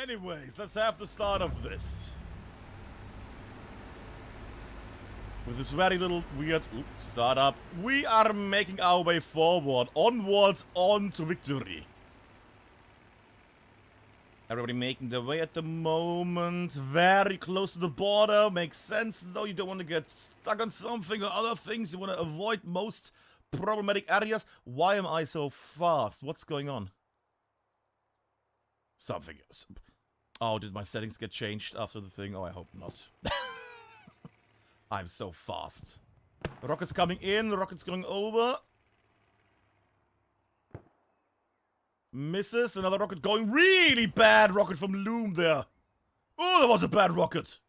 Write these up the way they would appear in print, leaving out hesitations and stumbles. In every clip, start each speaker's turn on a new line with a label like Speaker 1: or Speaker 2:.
Speaker 1: Anyways, let's have the start of this. With this very little weird startup, we are making our way forward, onwards, on to victory. Everybody making their way at the moment, very close to the border, makes sense though, you don't want to get stuck on something or other things, you want to avoid most problematic areas. Why am I so fast? What's going on? Something else. Oh, did my settings get changed after the thing? Oh, I hope not. I'm so fast. Rockets coming in, rockets going over. Misses, another rocket going. Really bad rocket from Loom there. Oh, that was a bad rocket.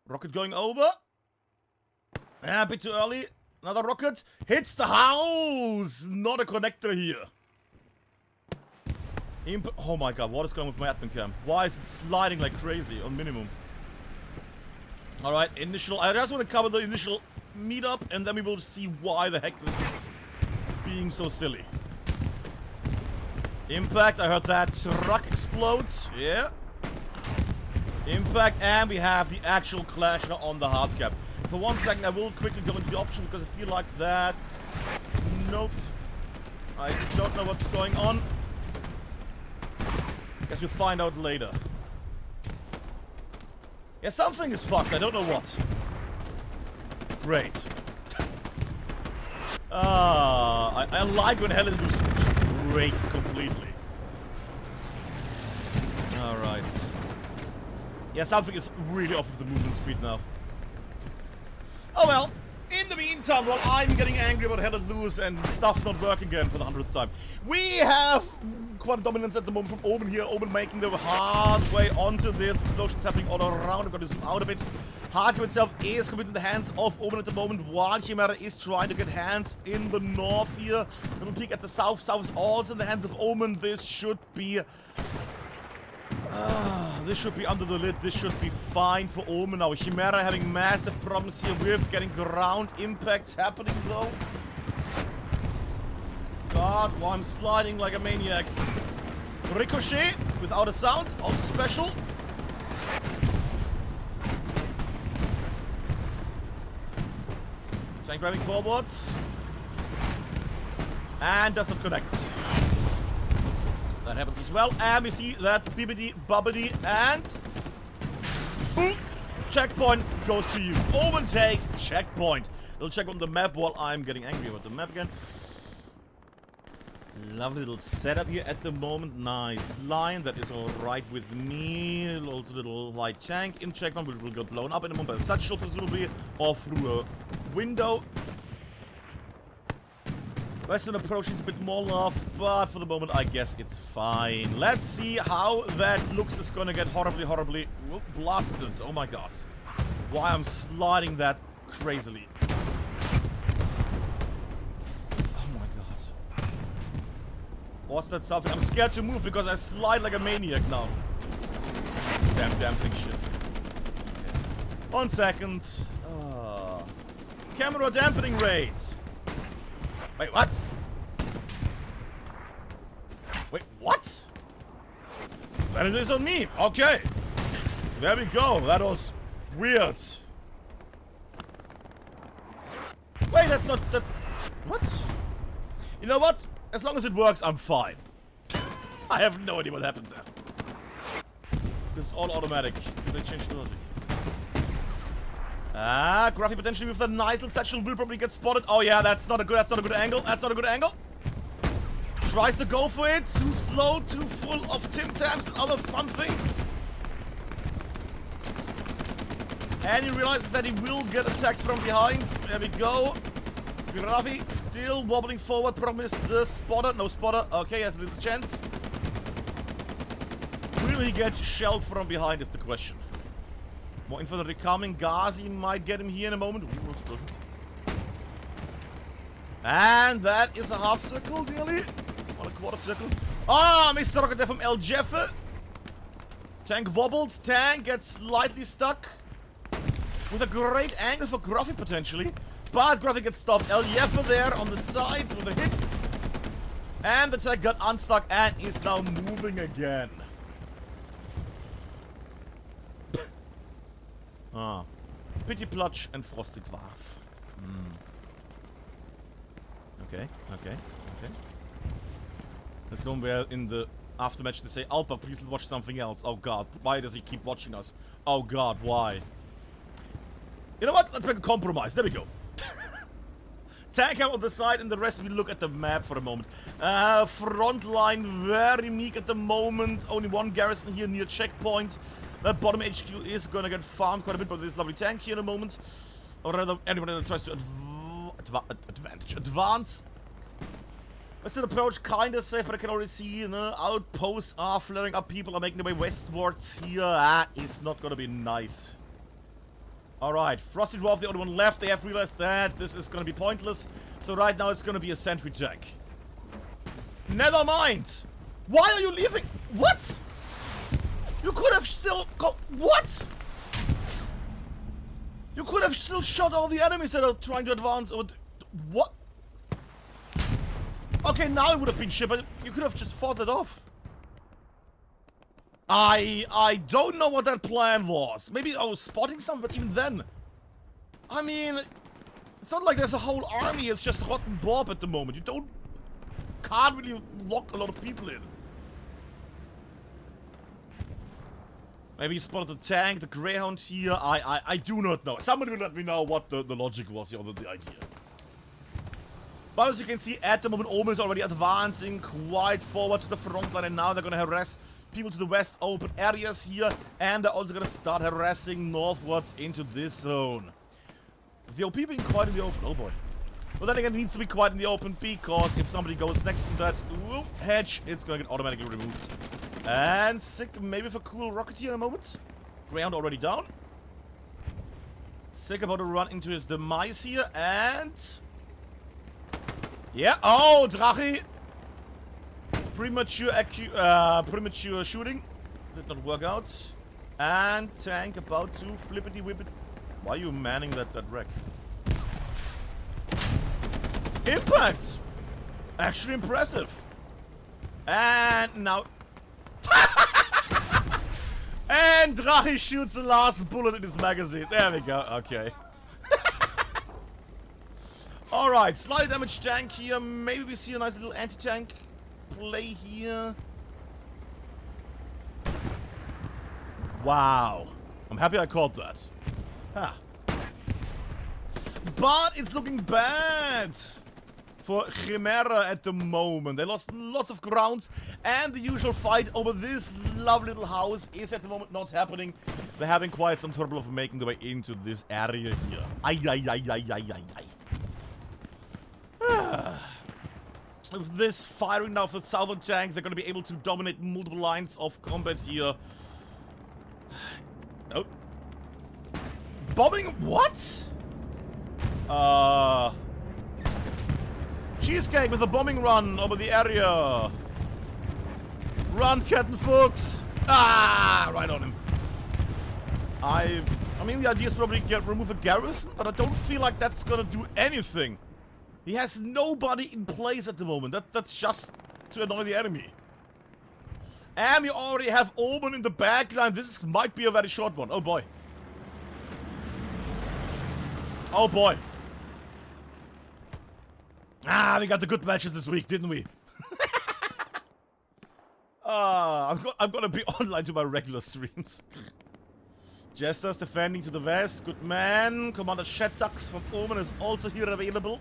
Speaker 1: Rocket going over. A bit too early. Another rocket. Hits the house. Not a connector here. Oh my god, what is going on with my admin cam? Why is it sliding like crazy on minimum? Alright, initial. I just want to cover the initial meetup and then we will see why the heck this is being so silly. Impact, I heard that truck explode. Yeah. Impact, and we have the actual clash now on the hard cap. For 1 second, I will quickly go into the option because I feel like that. Nope. I don't know what's going on. Guess we'll find out later. Yeah, something is fucked. I don't know what. Great. I like when Helen just breaks completely. Alright. Yeah, something is really off of the movement speed now. Oh well. In the meantime, while I'm getting angry about Helen Lewis and stuff not working again for the 100th time, we have quite a dominance at the moment from Omen here. Omen making the hard way onto this. Explosions happening all around. I'm going to zoom out a bit. Hardcore itself is committed in the hands of Omen at the moment, while Chimera is trying to get hands in the north here. Little peek at the south. South is also in the hands of Omen. This should be... this should be under the lid. This should be fine for Omen now. Chimera having massive problems here with getting ground impacts happening though. God, why I'm sliding like a maniac. Ricochet without a sound, also special. Tank driving forwards. And does not connect. That happens as well. And we see that bibbidi bobbidi and boom, checkpoint goes to you. Omen takes checkpoint. We'll check on the map while I'm getting angry about the map again. Lovely little setup here at the moment. Nice line. That is alright with me. Also little light tank in checkpoint, which will get blown up in a moment by a satchel presumably, or through a window. Western approach needs a bit more love, but for the moment I guess it's fine. Let's see how that looks. Is gonna get horribly blasted. Oh my god. Why I'm sliding that crazily. Oh my god. What's that something? I'm scared to move because I slide like a maniac now. This damn thing shit. Okay. 1 second. Camera dampening rate. Wait, what? Wait, what? Then it is on me. Okay. There we go. That was weird. Wait, that's not that. What? You know what? As long as it works, I'm fine. I have no idea what happened there. This is all automatic. Did they change the logic? Gruffy potentially with the nice little satchel will probably get spotted. Oh yeah, that's not a good angle. That's not a good angle. Tries to go for it. Too slow, too full of Tim Tams and other fun things. And he realizes that he will get attacked from behind. There we go. Gruffy still wobbling forward. Problem is the spotter. No spotter. Okay, has a little chance. Will he get shelled from behind is the question. More infantry coming. Ghazi might get him here in a moment. Ooh, explosions. And that is a half circle, nearly. Or a quarter circle. Ah, Mr. Rocket there from El Jefe. Tank wobbles. Tank gets slightly stuck. With a great angle for Gruffy, potentially. But Gruffy gets stopped. El Jefe there on the side with a hit. And the tank got unstuck and is now moving again. Ah. Pity Plutch and Frosty Dwarf. Okay, okay, okay. That's the one where in the aftermatch they say, Alpa, please watch something else. Oh god, why does he keep watching us? Oh god, why? You know what? Let's make a compromise. There we go. Tank out on the side and the rest we look at the map for a moment. Front line very meek at the moment. Only one garrison here near checkpoint. That bottom HQ is gonna get farmed quite a bit by this lovely tank here in a moment. Or rather, anyone that tries to advance. Western approach kinda safe, but I can already see, you know, outposts are flaring up. People are making their way westwards here. That is not gonna be nice. Alright, Frosty Dwarf, the only one left. They have realized that this is gonna be pointless. So right now it's gonna be a sentry tank. Never mind! Why are you leaving? What? You could have still what? You could have still shot all the enemies that are trying to advance. What? Okay, now it would have been shit, but you could have just fought it off. I don't know what that plan was. Maybe I was spotting something, but even then, I mean, it's not like there's a whole army. It's just Rotten Bob at the moment. You can't really lock a lot of people in. Maybe you spotted the tank, the Greyhound here. I do not know. Somebody will let me know what the logic was here, or the idea. But as you can see, at the moment, Omen is already advancing quite forward to the front line, and now they're gonna harass people to the west, open areas here, and they're also gonna start harassing northwards into this zone. The OP being quite in the open, oh boy. But then again, it needs to be quite in the open, because if somebody goes next to that hedge, it's gonna get automatically removed. And sick, maybe for cool Rocketeer in a moment. Ground already down. Sick about to run into his demise here, and... yeah, oh, Drachi! Premature shooting. Did not work out. And tank about to flippity whip it. Why are you manning that wreck? Impact! Actually impressive. And now... and Drachi shoots the last bullet in his magazine. There we go, okay. Alright, slightly damaged tank here. Maybe we see a nice little anti-tank play here. Wow. I'm happy I caught that. Huh. But it's looking bad for Chimera at the moment. They lost lots of grounds, and the usual fight over this lovely little house is at the moment not happening. They're having quite some trouble of making their way into this area here. Ay, ay, ay, ay, ay, ay, ay. With this firing now of the southern tank, they're going to be able to dominate multiple lines of combat here. Oh. Bombing? What? Cheesecake with a bombing run over the area. Run, Captain Fuchs. Ah, right on him. I mean, the idea is probably remove a garrison, but I don't feel like that's going to do anything. He has nobody in place at the moment. That's just to annoy the enemy. And you already have Omen in the backline. This might be a very short one. Oh boy. Oh boy. Ah, we got the good matches this week, didn't we? I'm gonna be online to my regular streams. Jester's defending to the west. Good man. Commander Rubberducks from Omen is also here available.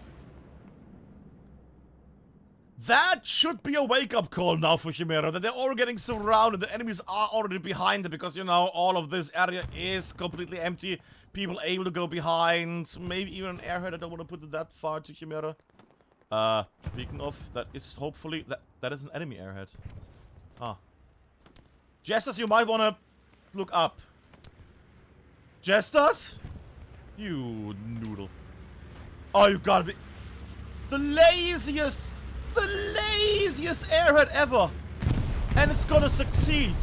Speaker 1: That should be a wake-up call now for Chimera, that they're all getting surrounded, the enemies are already behind them, because, you know, all of this area is completely empty. People able to go behind, maybe even an airhead. I don't want to put it that far to Chimera. Speaking of, that is hopefully, that is an enemy airhead. Ah. Jesters, you might want to look up. Jesters? You noodle. Oh, you gotta be... the laziest airhead ever, and it's gonna succeed.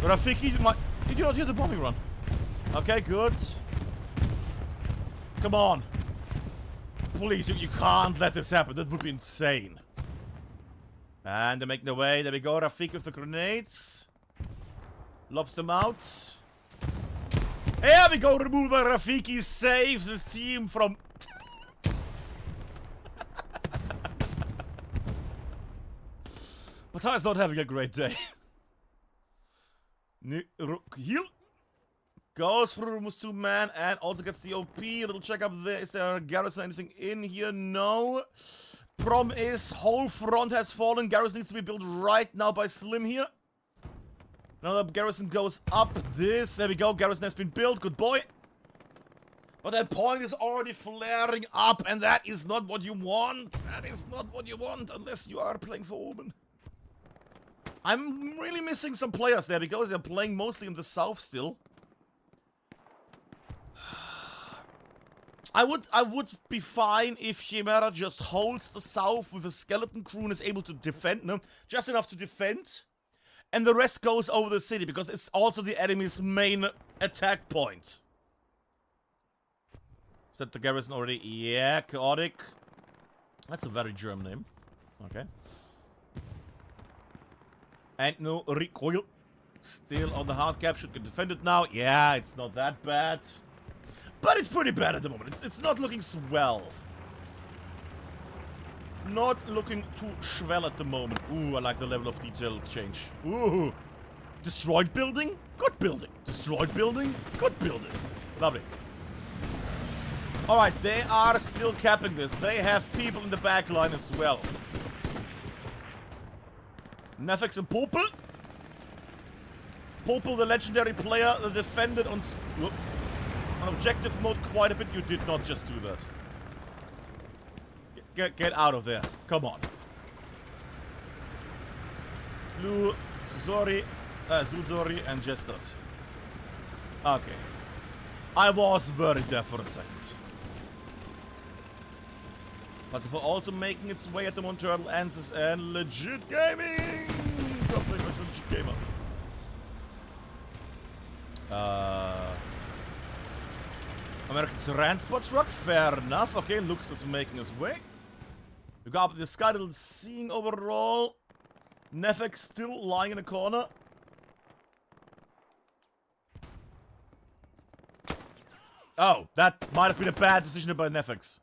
Speaker 1: Rafiki, did you not hear the bombing run? Okay, good. Come on, please, you can't let this happen. That would be insane. And they're making their way. There we go. Rafiki with the grenades. Lobs them out. Here we go, removed by Rafiki, saves his team from... But is not having a great day. Heal. Goes through, removes 2 man, and also gets the OP. A little check up there. Is there a garrison or anything in here? No. Problem is, whole front has fallen. Garrison needs to be built right now by Slim here. Another garrison goes up this. There we go. Garrison has been built. Good boy. But that point is already flaring up, and that is not what you want. That is not what you want unless you are playing for Omen. I'm really missing some players there because they're playing mostly in the south still. I would be fine if Chimera just holds the south with a skeleton crew and is able to defend them. Just enough to defend. And the rest goes over the city, because it's also the enemy's main attack point. Is that the garrison already? Yeah, chaotic. That's a very German name. Okay. And no recoil. Still on the hard cap, should get defended now. Yeah, it's not that bad. But it's pretty bad at the moment. It's not looking swell. Not looking too swell at the moment. Ooh, I like the level of detail change. Ooh. Destroyed building? Good building. Destroyed building? Good building. Lovely. Alright, they are still capping this. They have people in the back line as well. Nefex and Popel. Popel, the legendary player, that defended on objective mode quite a bit. You did not just do that. Get out of there. Come on. Blue, Zuzori, and Jesters. Okay. I was very there for a second. But for also making its way at the moment, Turtle Answers and Legit Gaming! Something like Legit Gamer. American transport truck, fair enough. Okay, Lux is making his way. We got up the sky, little seeing overall. Nefex still lying in a corner. Oh, that might have been a bad decision by Nefex.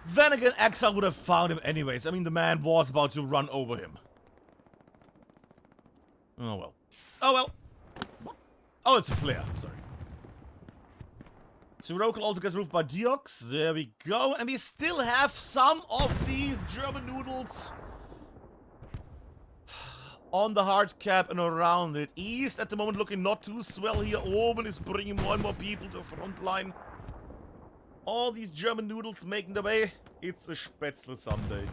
Speaker 1: Then again, Exile would have found him anyways. I mean, the man was about to run over him. Oh well. Oh well. Oh, it's a flare. Sorry. Sirocco also gets roofed by Diox. There we go. And we still have some of these German noodles on the hard cap and around it. East at the moment looking not too swell here. Omen is bringing more and more people to the front line. All these German noodles making their way. It's a Spätzle Sunday.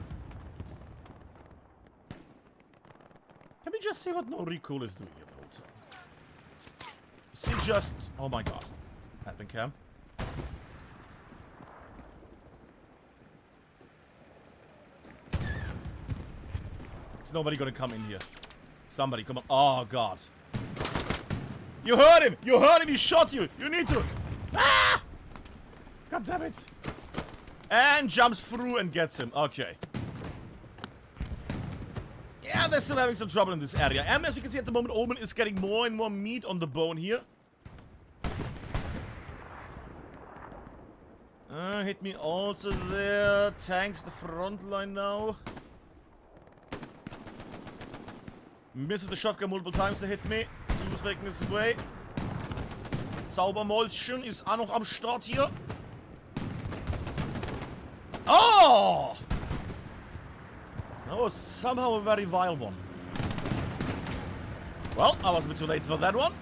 Speaker 1: Can we just see what no recoil is doing here the whole time? See just... Oh my god. Happen cam. Is nobody gonna come in here? Somebody, come on. Oh god. You heard him! You heard him! He shot you! You need to... Ah! God damn it. And jumps through and gets him. Okay. Yeah, they're still having some trouble in this area. And as you can see at the moment, Omen is getting more and more meat on the bone here. Hit me also there. Tanks the front line now. Misses the shotgun multiple times to hit me. Zulu's making his way. Zaubermäulchen ist auch noch am Start hier. Oh! That was somehow a very vile one. Well, I was a bit too late for that one.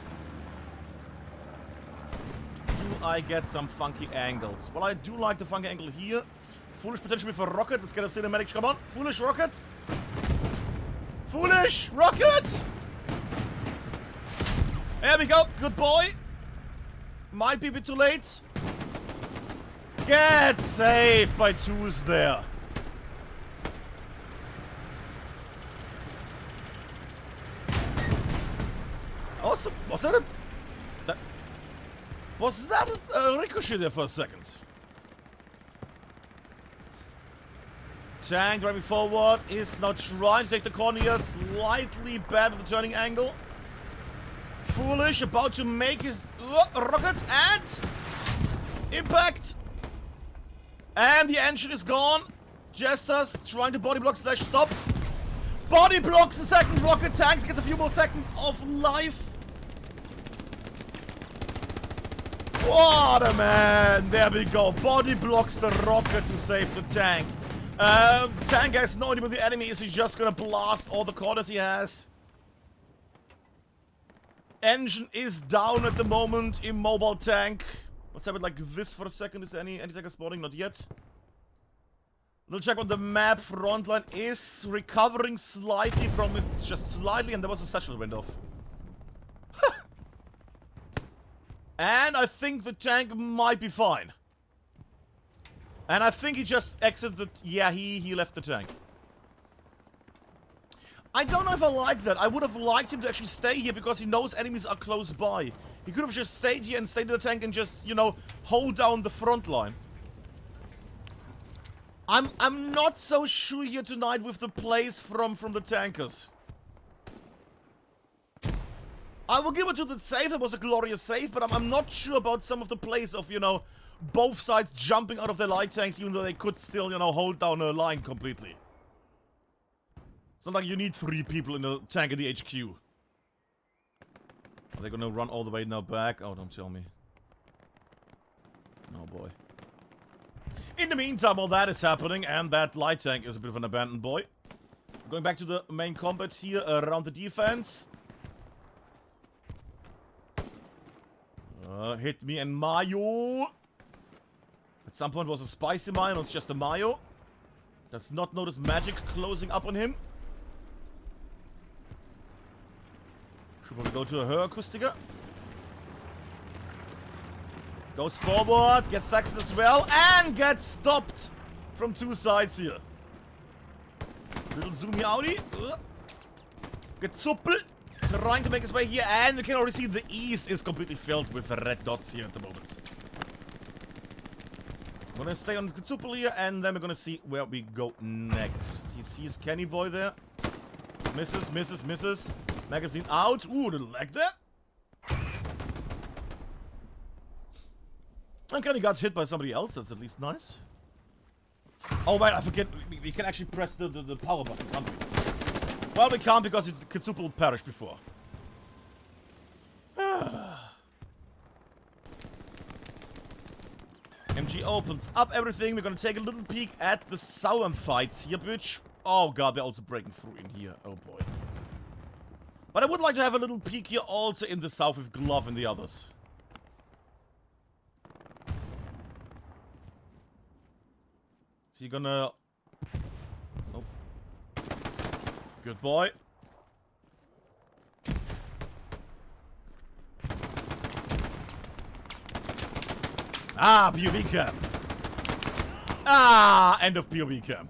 Speaker 1: Do I get some funky angles? Well, I do like the funky angle here. Foolish potentially for Rocket. Let's get a cinematic. Come on. Foolish Rocket. Foolish Rocket! There we go. Good boy. Might be a bit too late. Get saved by twos there. Awesome. Was that a... Was that a ricochet there for a second? Tank driving forward is now trying to take the corner here. Slightly bad with the turning angle. Foolish about to make his rocket and impact. And the engine is gone. Jesters trying to body block / stop. Body blocks the second rocket. Tanks gets a few more seconds of life. What a man. There we go. Body blocks the rocket to save the tank. Tank has no idea where the enemy is. He's just gonna blast all the corners he has. Engine is down at the moment. Immobile tank. Let's have it like this for a second. Is there any tanker spawning? Not yet. We'll check on the map. Frontline is recovering slightly. Problem is just slightly, and there was a satchel went off. And I think the tank might be fine. And I think he just exited. Yeah, he left the tank. I don't know if I like that. I would have liked him to actually stay here because he knows enemies are close by. He could have just stayed here and stayed in the tank and just, you know, hold down the front line. I'm not so sure here tonight with the plays from the tankers. I will give it to the save. It was a glorious save, but I'm not sure about some of the plays of, you know, both sides jumping out of their light tanks, even though they could still, you know, hold down a line completely. It's not like you need 3 people in a tank at the HQ. Are they gonna run all the way now back? Oh, don't tell me. Oh boy. In the meantime, all that is happening, and that light tank is a bit of an abandoned boy. Going back to the main combat here around the defense. Hit me and Mayo. At some point was a spicy mine, or it's just a Mayo. Does not notice magic closing up on him. Should probably go to her Acoustiker. Goes forward, gets Saxon as well, and gets stopped from 2 sides here. Little zoomy outie. Gezuppel. Trying to make his way here, and we can already see the east is completely filled with red dots here at the moment. I'm gonna stay on Gezuppel here, and then we're gonna see where we go next. He sees Kenny Boy there. Misses, misses, misses. Magazine out. Ooh, little lag there. And Kenny got hit by somebody else. That's at least nice. Oh, wait, I forget. We can actually press the power button, can't we? Well, we can't because Gezuppel perished before. MG opens up everything. We're gonna take a little peek at the southern fights here, bitch. Oh god, they're also breaking through in here. Oh boy. But I would like to have a little peek here also in the south with Glove and the others. Is he gonna... Nope. Good boy. Ah, POV cam. Ah, end of POV cam.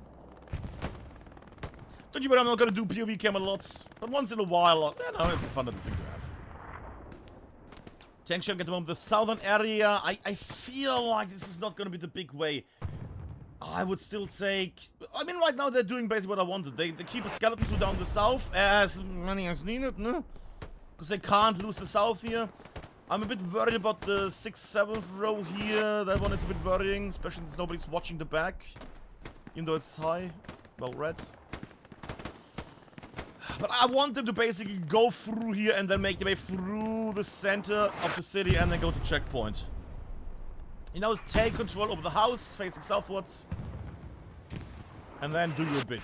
Speaker 1: Don't you worry, I'm not gonna do POV cam a lot. But once in a while, you know, it's a fun little thing to have. Tank showing at the moment the southern area. I feel like this is not gonna be the big way. I would still say... I mean, right now they're doing basically what I wanted. They keep a skeleton crew down the south as many as needed, no? Because they can't lose the south here. I'm a bit worried about the 6th, 7th row here. That one is a bit worrying, especially since nobody's watching the back. Even though it's high. Well read. But I want them to basically go through here and then make their way through the center of the city and then go to checkpoint. You know, take control over the house, facing southwards. And then do your bit.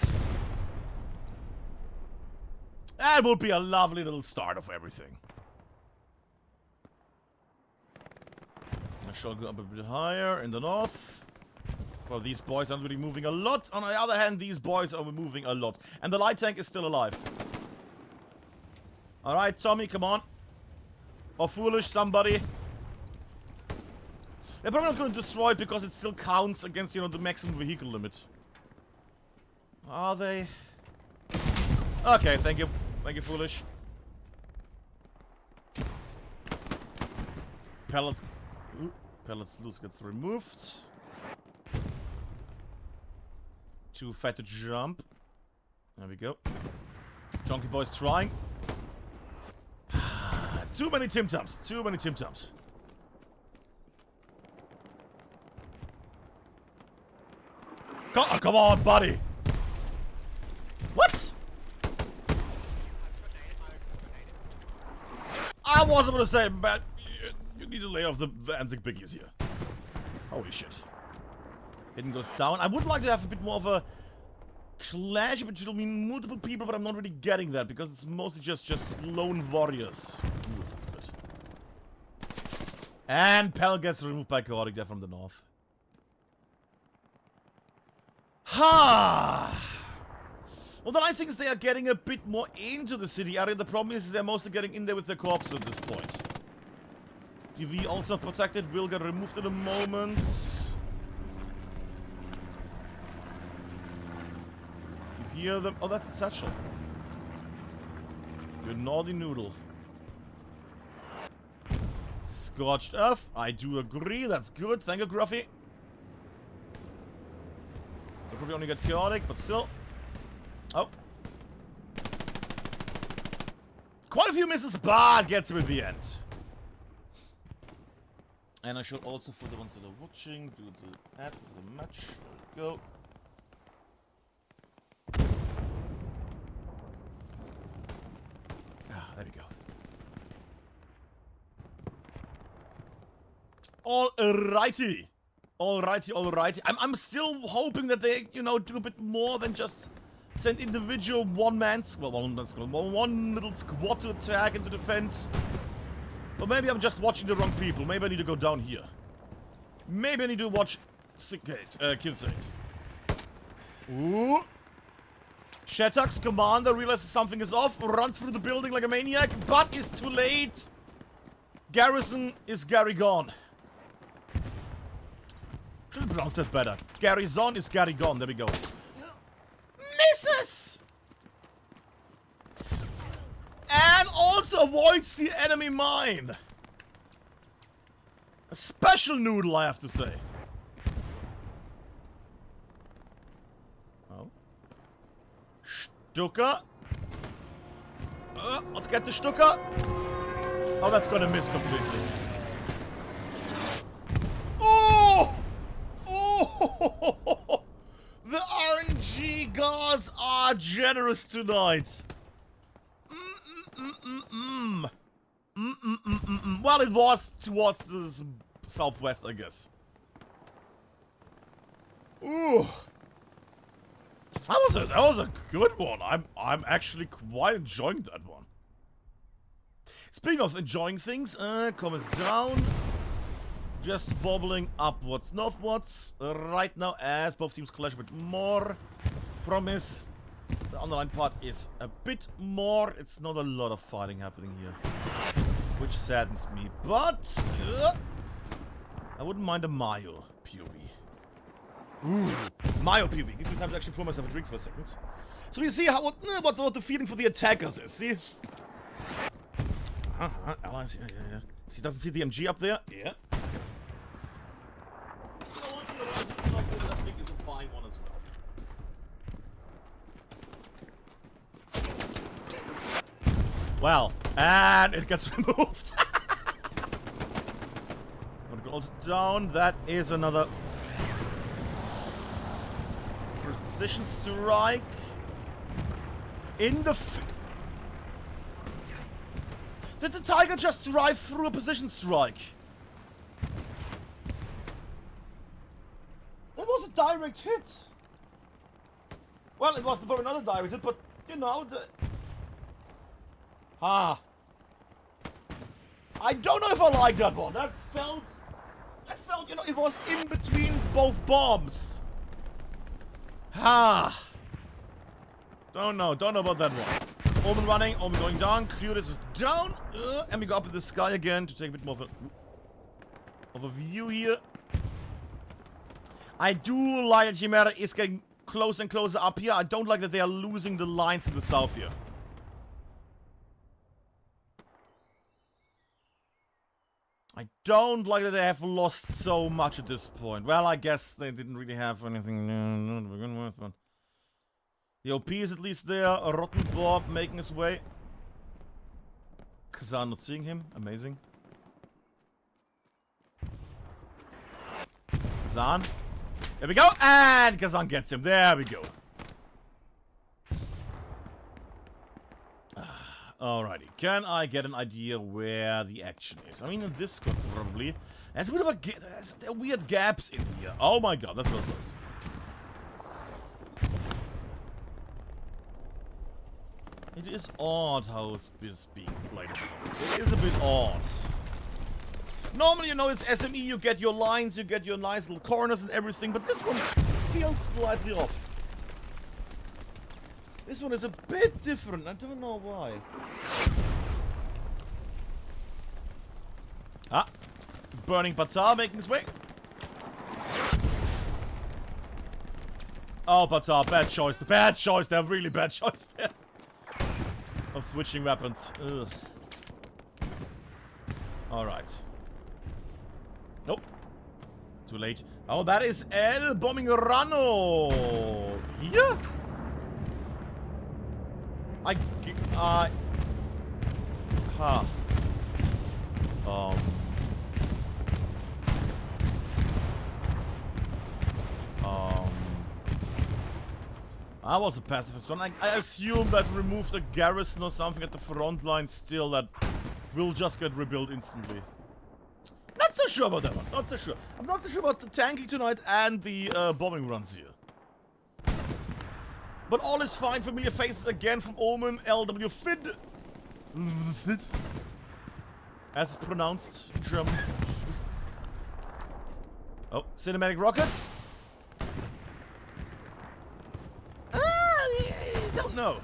Speaker 1: That would be a lovely little start of everything. I shall go up a bit higher in the north. For these boys aren't really moving a lot. On the other hand, these boys are moving a lot. And the light tank is still alive. Alright, Tommy, come on. Or Foolish, somebody. They're probably not going to destroy it because it still counts against, you know, the maximum vehicle limit. Are they? Okay, thank you. Thank you, Foolish. Pellets. Ooh, pellets loose gets removed. Too fat to jump. There we go. Chunky boy's trying. Too many Tim Tams. Too many Tim Tams. Come on, buddy. What? I was about to say, but you need to lay off the Anzik biggies here. Holy shit. Hidden goes down. I would like to have a bit more of a clash between multiple people, but I'm not really getting that because it's mostly just lone warriors. Ooh, that sounds good. And Pell gets removed by Chaotic there from the north. Ha! Well, the nice thing is they are getting a bit more into the city area. The problem is they're mostly getting in there with their corpses at this point. TV also protected, will get removed in a moment. You hear them. Oh, that's a satchel. You naughty noodle. Scorched earth. I do agree. That's good. Thank you, Gruffy. They probably only get chaotic, but still. Oh. Quite a few misses, but gets him at the end. And I should also, for the ones that are watching, do the ad for the match. There we go. Ah, there we go. Alrighty. Alrighty. I'm still hoping that they, you know, do a bit more than just send individual one little squad to attack and to defend. But maybe I'm just watching the wrong people. Maybe I need to go down here. Maybe I need to watch Killsate. Ooh. Shattuck's commander realizes something is off, runs through the building like a maniac, but is too late. Garrison is Gary gone. Should have pronounced that better. Garrison is Gary gone. There we go. Misses! And also avoids the enemy mine. A special noodle, I have to say. Oh. Stuka. Let's get the Stuka. Oh, that's gonna miss completely. Oh! Oh! The RNG gods are generous tonight. Well, it was towards the southwest, I guess. Ooh. That was a good one. I'm actually quite enjoying that one. Speaking of enjoying things, commerce down. Just wobbling upwards, northwards. Right now, as both teams clash a bit more. Promise. The underline part is a bit more. It's not a lot of fighting happening here. Which saddens me. But I wouldn't mind a Mayo POV. Ooh, Mayo POV. Gives me time to actually pour myself a drink for a second. So we see how what the feeling for the attackers is. See? Allies, yeah. See, doesn't see the MG up there? Yeah. Like this, I think is a fine one as well. Well, and it gets removed. When it goes down, that is another precision strike. In the Did the Tiger just drive through a precision strike? That was a direct hit. Well, it wasn't probably not a direct hit, but you know the. I don't know if I like that one. That felt, you know, it was in between both bombs. Don't know about that one. Omen running, Omen going down, Curious is down, and we go up in the sky again to take a bit more of a view here. I do like that Chimera is getting closer and closer up here. I don't like that they are losing the lines in the south here. I don't like that they have lost so much at this point. Well, I guess they didn't really have anything new to begin with, but the OP is at least there. A Rotten Bob making his way. Kazan not seeing him. Amazing. Kazan. There we go. And Kazan gets him. There we go. Alrighty. Can I get an idea where the action is? I mean, in this squad probably. There's a bit of there are weird gaps in here. Oh my god, that's what it was. It is odd how it's being played. It is a bit odd. Normally, you know, it's SME, you get your lines, you get your nice little corners and everything, but this one feels slightly off. This one is a bit different, I don't know why. Ah, burning Batar making his way. Oh, Batar, bad choice, bad choice there, really bad choice there. Of switching weapons. Ugh. Alright. Nope. Too late. Oh, that is El bombing Rano. Here? Huh. I was a pacifist one. I assume that removed a garrison or something at the front line still that will just get rebuilt instantly. Not so sure about that one. Not so sure. I'm not so sure about the tanking tonight and the bombing runs here. But all is fine. Familiar faces again from Omen. LW Fid. Fid. As it's pronounced in German. Oh, cinematic rocket. I don't know.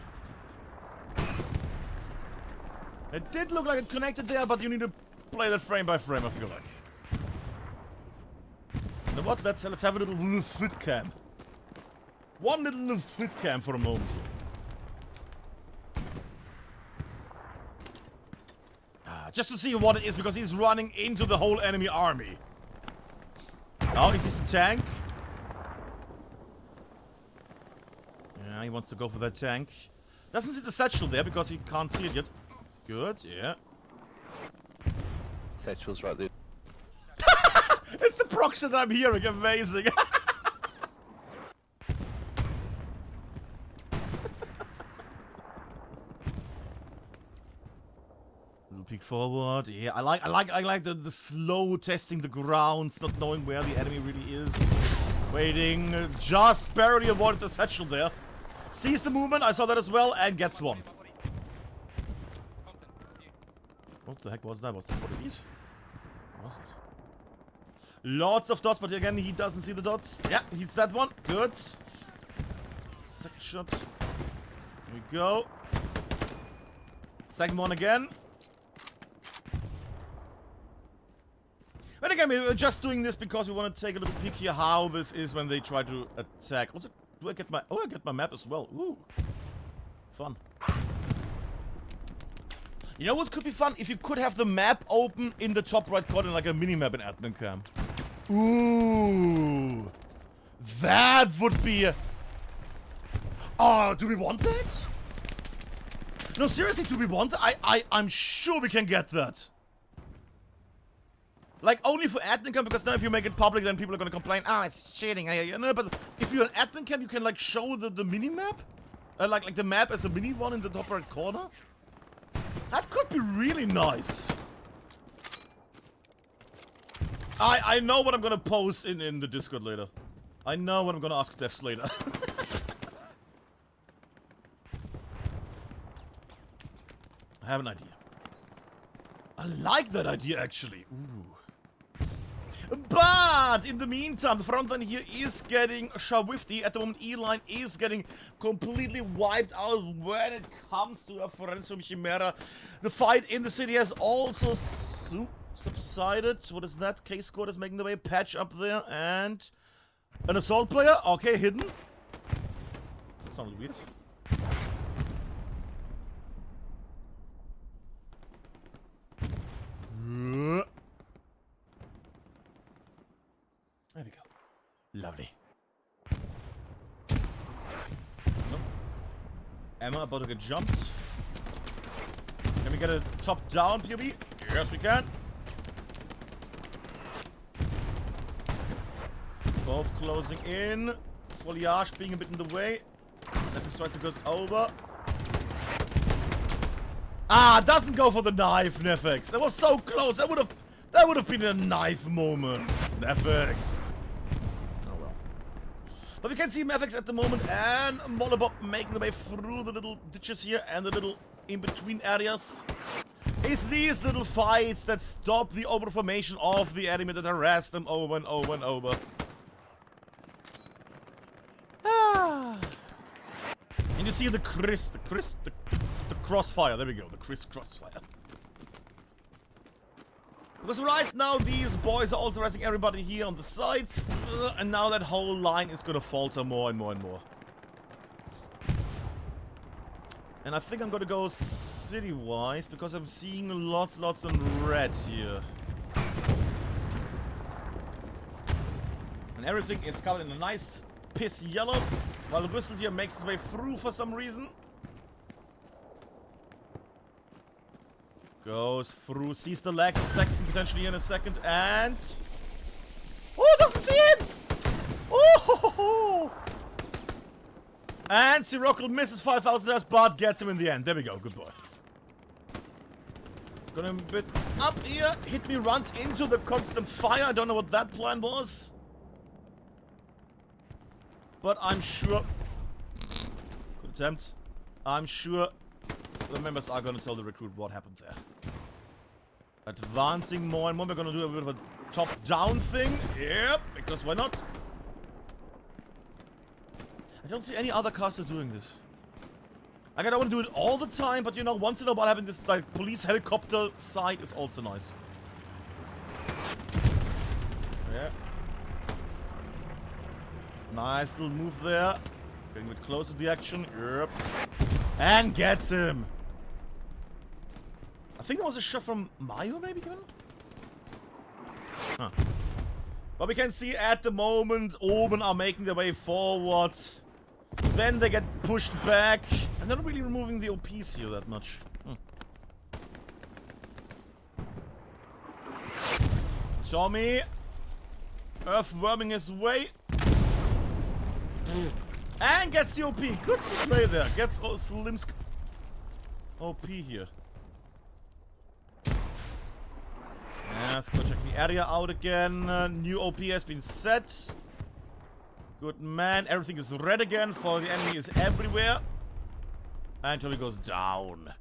Speaker 1: It did look like it connected there, but you need to play that frame by frame, I feel like. You know what? Let's have a little fit cam. One little fit cam for a moment here. Just to see what it is, because he's running into the whole enemy army. Oh, he sees the tank. Yeah, he wants to go for that tank. Doesn't see the satchel there because he can't see it yet. Good, yeah.
Speaker 2: Satchel's right there.
Speaker 1: It's the proxy that I'm hearing, amazing. Little peek forward, yeah. I like the slow testing the grounds, not knowing where the enemy really is. Waiting, just barely avoided the satchel there. Sees the movement, I saw that as well, and gets one. What the heck was that? Was that what it is? What was it? Lots of dots, but again, he doesn't see the dots. Yeah, he sees that one. Good. Second shot. Here we go. Second one again. But again, we're just doing this because we want to take a little peek here how this is when they try to attack. Also, do I get my... Oh, I get my map as well. Ooh. Fun. You know what could be fun? If you could have the map open in the top right corner like a mini-map in admin cam. Ooh. That would be a... Oh, do we want that? No, seriously, do we want that? I'm sure we can get that. Like, only for admin cam, because now if you make it public, then people are gonna complain, ah, it's cheating. No, but if you're an admin cam, you can, like, show the mini-map? Like the map as a mini one in the top right corner? That could be really nice. I know what I'm gonna post in the Discord later. I know what I'm gonna ask devs later. I have an idea. I like that idea, actually. Ooh. But in the meantime, the front line here is getting shawifty. At the moment, E-line is getting completely wiped out when it comes to our friends from Chimera. The fight in the city has also subsided. What is that? K-Squad is making the way. Patch up there. And an assault player. Okay, hidden. That sounded weird. There we go. Lovely. Nope. Emma about to get jumped. Can we we get a top-down POV? Yes, we can. Both closing in. Foliage being a bit in the way. Netflix striker goes over. Ah, doesn't go for the knife, Netflix. That was so close. That would have been a knife moment, Netflix. Oh well. But we can see Netflix at the moment and Molotov making their way through the little ditches here and the little in-between areas. It's these little fights that stop the overformation of the enemy, that harass them over and over and over. And you see the crossfire. There we go, the crossfire. Because right now these boys are also harassing everybody here on the sides, and now that whole line is gonna falter more and more and more. And I think I'm gonna go city-wise because I'm seeing lots in red here. And everything is covered in a nice piss yellow, while the whistle here makes its way through for some reason. Goes through, sees the legs of Saxon potentially in a second, and... Oh, doesn't see him! Oh! And Sirocco misses 5,000 but gets him in the end. There we go, good boy. Gonna a bit up here. Hit me runs into the constant fire. I don't know what that plan was. But I'm sure... Good attempt. I'm sure the members are gonna tell the recruit what happened there. Advancing more and more. We're gonna do a bit of a top-down thing. Yep, because why not? I don't see any other cars are doing this. Like, I don't want to do it all the time, but you know, once in a while having this like police helicopter side is also nice. Yeah. Nice little move there. Getting a bit closer to the action. Yep. And gets him. I think there was a shot from Mayo, maybe, Kevin? Huh. But we can see at the moment, Omen are making their way forward. Then they get pushed back. And they're not really removing the OPs here that much. Tommy. Earthworming his way. And gets the OP. Good play there. Gets Slim's OP here. Let's go check the area out again. New OP has been set. Good man. Everything is red again, for the enemy is everywhere. And Tommy goes down.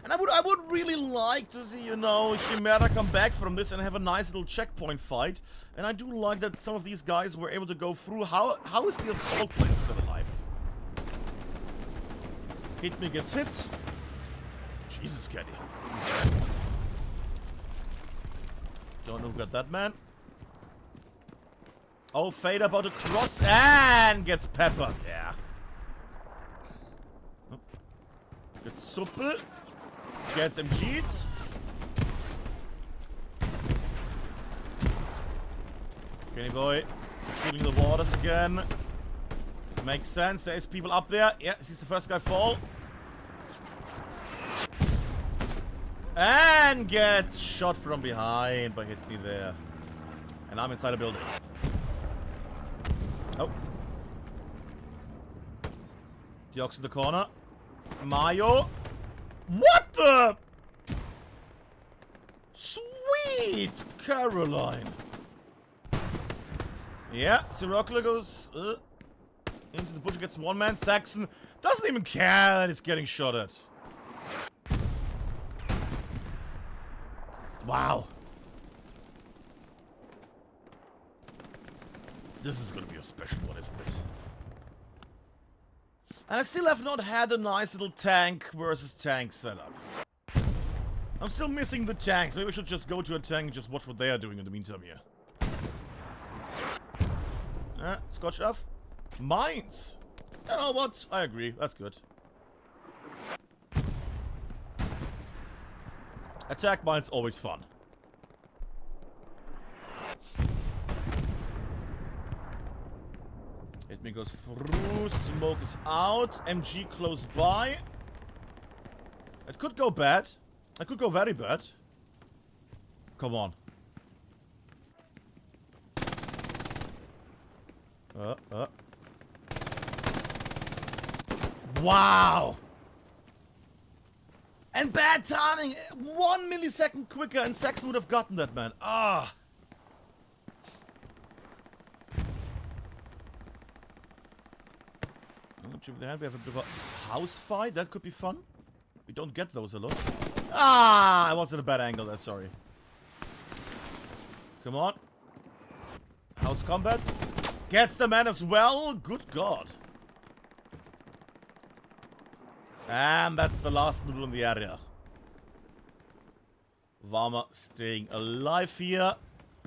Speaker 1: And I would really like to see, you know, Chimera come back from this and have a nice little checkpoint fight. And I do like that some of these guys were able to go through. How is the assault plane still alive? Hit me gets hit. Jesus, Kenny. Don't know who got that, man. Oh, fade about to cross and gets peppered. Yeah. Oh. Gets Suppel. Gets MG'd. Kenny boy. Feeling the waters again. Makes sense. There is people up there. Yeah, sees the first guy fall. And gets shot from behind by Hit Me there. And I'm inside a building. Oh. The Ox in the corner. Mayo. What the? Sweet Caroline. Yeah, Sirocco goes into the bush and gets one man. Saxon doesn't even care that it's getting shot at. Wow. This is gonna be a special one, isn't it? And I still have not had a nice little tank versus tank setup. I'm still missing the tanks. Maybe we should just go to a tank and just watch what they are doing in the meantime here. Scotch F. Mines! You know what? I agree. That's good. Attack mines always fun. Hit me goes through. Smoke is out. MG close by. It could go bad. It could go very bad. Come on. Wow! And bad timing! 1 millisecond quicker and Saxon would have gotten that, man. Ah! We have a bit of a house fight. That could be fun. We don't get those a lot. Ah! I was at a bad angle there, sorry. Come on. House combat. Gets the man as well. Good God. And that's the last noodle in the area. Varma staying alive here.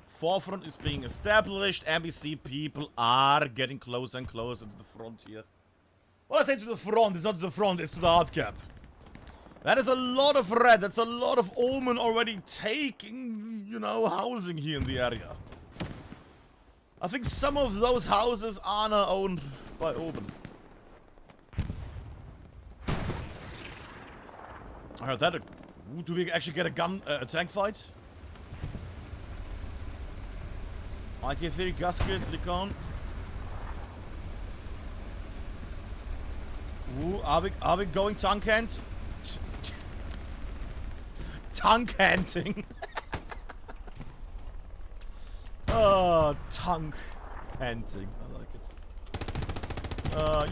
Speaker 1: Forefront is being established. And we see people are getting closer and closer to the front here. Well, I say to the front. It's not to the front. It's to the hard cap. That is a lot of red. That's a lot of Omen already taking, you know, housing here in the area. I think some of those houses are now owned by Omen. I heard that. Do we actually get a tank fight? IK3, Gasket, Likon. Ooh, are we going tank hand? Tank hunting. Oh, tank hunting. I like it.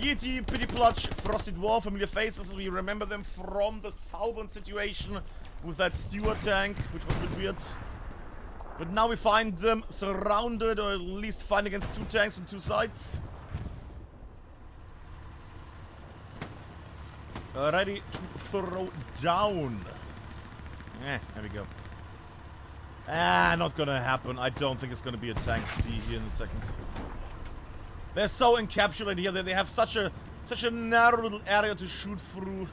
Speaker 1: Yeti, Pity Plutch, Frosted War, familiar faces. We remember them from the southern situation with that Stewart tank, which was a bit weird. But now we find them surrounded, or at least fighting against 2 tanks on 2 sides. Ready to throw down. There we go. Ah, not gonna happen. I don't think it's gonna be a tank D here in a second. They're so encapsulated here. They have such a narrow little area to shoot through.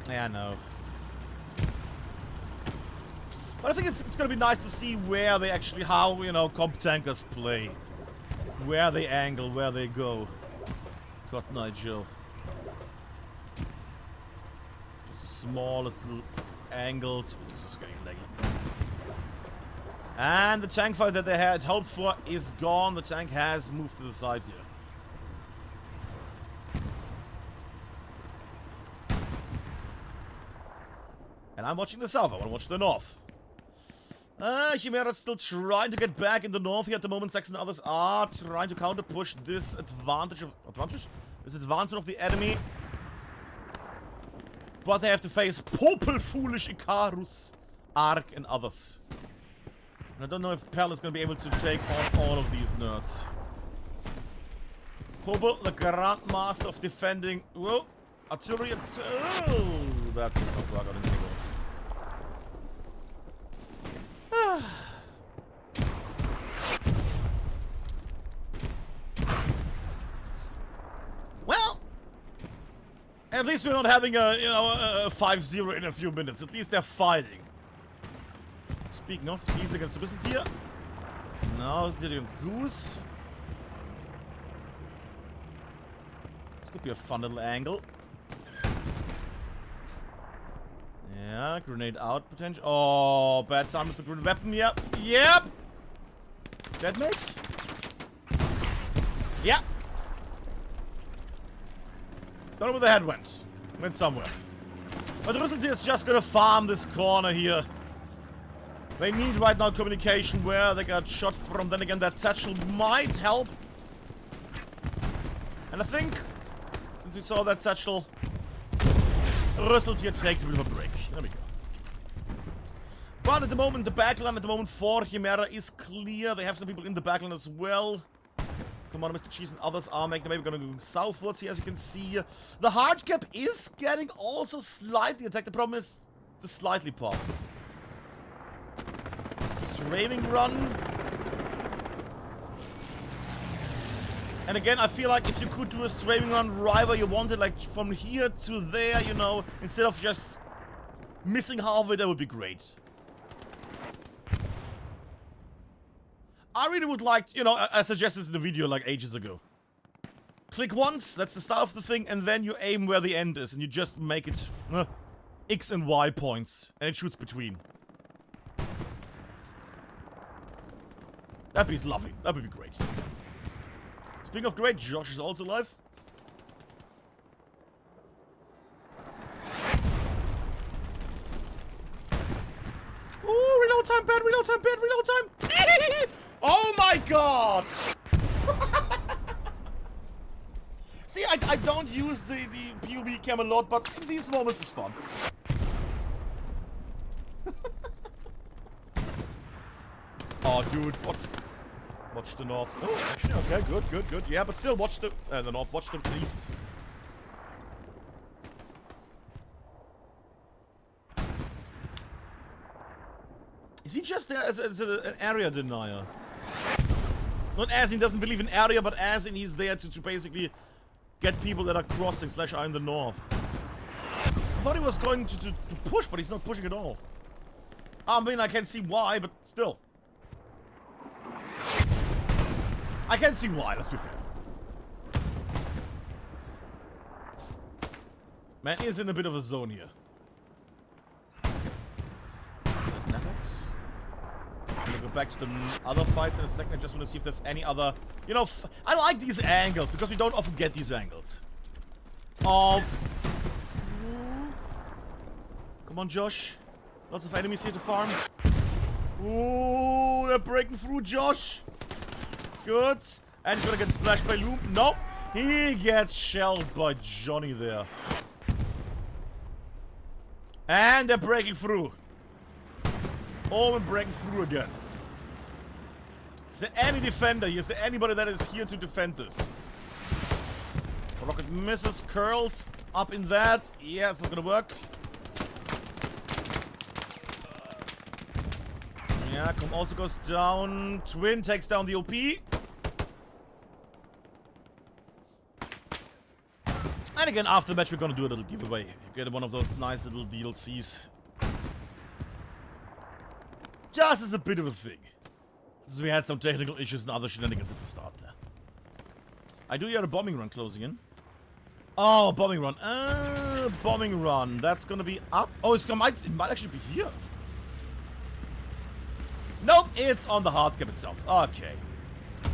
Speaker 1: Yeah, I know. But I think it's gonna be nice to see where they actually, how, you know, comp tankers play. Where they angle, where they go. God night, Joe. Just the smallest little angles. Oh, this is getting leggy. And the tank fight that they had hoped for is gone. The tank has moved to the side here. And I'm watching the south. I want to watch the north. Chimera still trying to get back in the north here at the moment. Saxon and others are trying to counter push this advantage this advancement of the enemy. But they have to face Popel, Foolish, Icarus, Ark, and others. And I don't know if Pell is going to be able to take on all of these nerds. Popel, the Grandmaster of defending. Whoa, artillery. Oh, that did not work out in the world. Well, at least we're not having a, you know, a 5-0 in a few minutes. At least they're fighting. Speaking of, Diesel against the Whistletier. No, it's against Goose. This could be a fun little angle. Yeah, grenade out potential. Oh, bad time with the grenade weapon. Yep. Yep. Detonate? Yeah. Don't know where the head went. Went somewhere. But the Whistletier is just gonna farm this corner here. They need right now communication where they got shot from. Then again, that satchel might help. And I think, since we saw that satchel, Whistletier takes a bit of a break. There we go. But at the moment, the backline at the moment for Chimera is clear. They have some people in the backline as well. Come on, Mr. Cheese and others are making the way. We're gonna go southwards here, as you can see. The hard cap is getting also slightly attacked. The problem is the slightly part. Straving run. And again, I feel like if you could do a straving run right where you want it, like from here to there, you know, instead of just missing half of it, that would be great. I really would like, you know, I suggested this in the video like ages ago. Click once, that's the start of the thing, and then you aim where the end is, and you just make it X and Y points, and it shoots between. That'd be lovely. That would be great. Speaking of great, Josh is also alive. Ooh, reload time, bad, reload time, bad, reload time. Oh my god! See, I don't use the POV cam a lot, but in these moments it's fun. Oh, dude, watch the north. Oh, actually, okay, good. Yeah, but still, watch the north. Watch the east. Is he just there as an area denier? Not as in doesn't believe in area, but as in he's there to basically get people that are crossing / are in the north. I thought he was going to push, but he's not pushing at all. I mean, I can see why, but still. I can see why, let's be fair. Man is in a bit of a zone here. Is that Navex? I'm gonna go back to the other fights in a second. I just want to see if there's any other... You know, I like these angles, because we don't often get these angles. Oh. Come on, Josh. Lots of enemies here to farm. Ooh, they're breaking through, Josh. Good. And he's gonna get splashed by Loom. Nope. He gets shelled by Johnny there. And they're breaking through. Omen breaking through again. Is there any defender here? Is there anybody that is here to defend this? Rocket misses, curls up in that. Yeah, it's not gonna work. Yeah, Come also goes down. Twin takes down the OP. And again, after the match, we're gonna do a little giveaway. You get one of those nice little DLCs. Just as a bit of a thing. Since we had some technical issues and other shenanigans at the start there. I do hear a bombing run closing in. Oh, bombing run. Bombing run. That's gonna be up. Oh, it might actually be here. Nope, it's on the hard cap itself. Okay.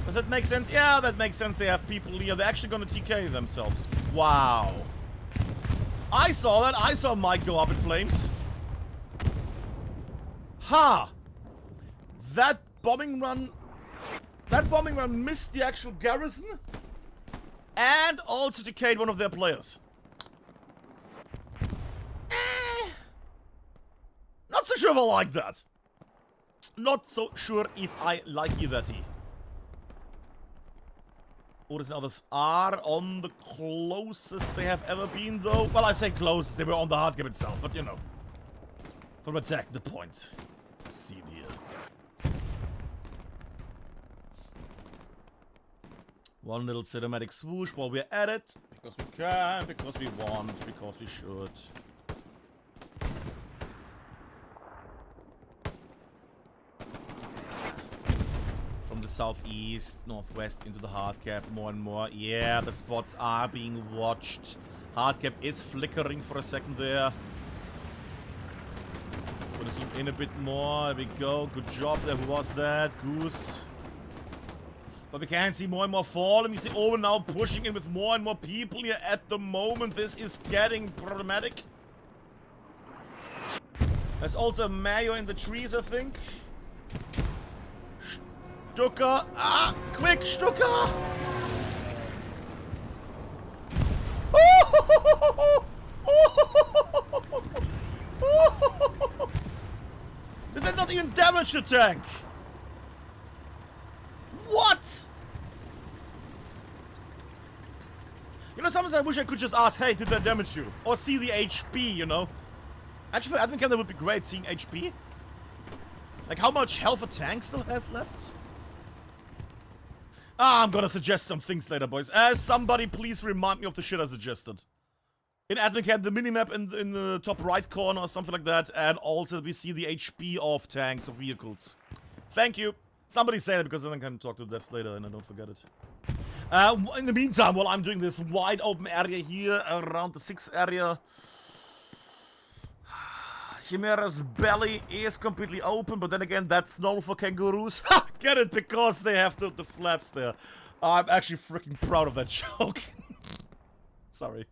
Speaker 1: Does that make sense? Yeah, that makes sense. They have people here. They're actually gonna TK themselves. Wow. I saw that. I saw Mike go up in flames. Ha! That bombing run missed the actual garrison and also decayed one of their players. Not so sure if I like that. Not so sure if I like that. Orders and others are on the closest they have ever been, though. Well, I say closest. They were on the hard game itself, but you know. From attack the point. Seen here. One little cinematic swoosh while we're at it. Because we can, because we want, because we should. From the southeast, northwest into the hard cap more and more. Yeah, the spots are being watched. Hard cap is flickering for a second there. Gonna zoom in a bit more. There we go. Good job there. Who was that? Goose. But we can see more and more falling. You see Omen now pushing in with more and more people here at the moment. This is getting problematic. There's also a Mayo in the trees, I think. Stucker. Ah, quick, Stucker. Did that not even damage the tank? What? You know, sometimes I wish I could just ask, hey, did that damage you? Or see the HP, you know? Actually, for admin cam, that would be great, seeing HP. Like, how much health a tank still has left? Ah, I'm gonna suggest some things later, boys. Somebody please remind me of the shit I suggested. In admin cam, the minimap in the top right corner or something like that, and also we see the HP of tanks, of vehicles. Thank you. Somebody say that because then I can talk to the devs later and I don't forget it. In the meantime, while I'm doing this wide open area here around the 6 area, Chimera's belly is completely open, but then again, that's normal for kangaroos. Ha! Get it? Because they have the flaps there. I'm actually freaking proud of that joke. Sorry.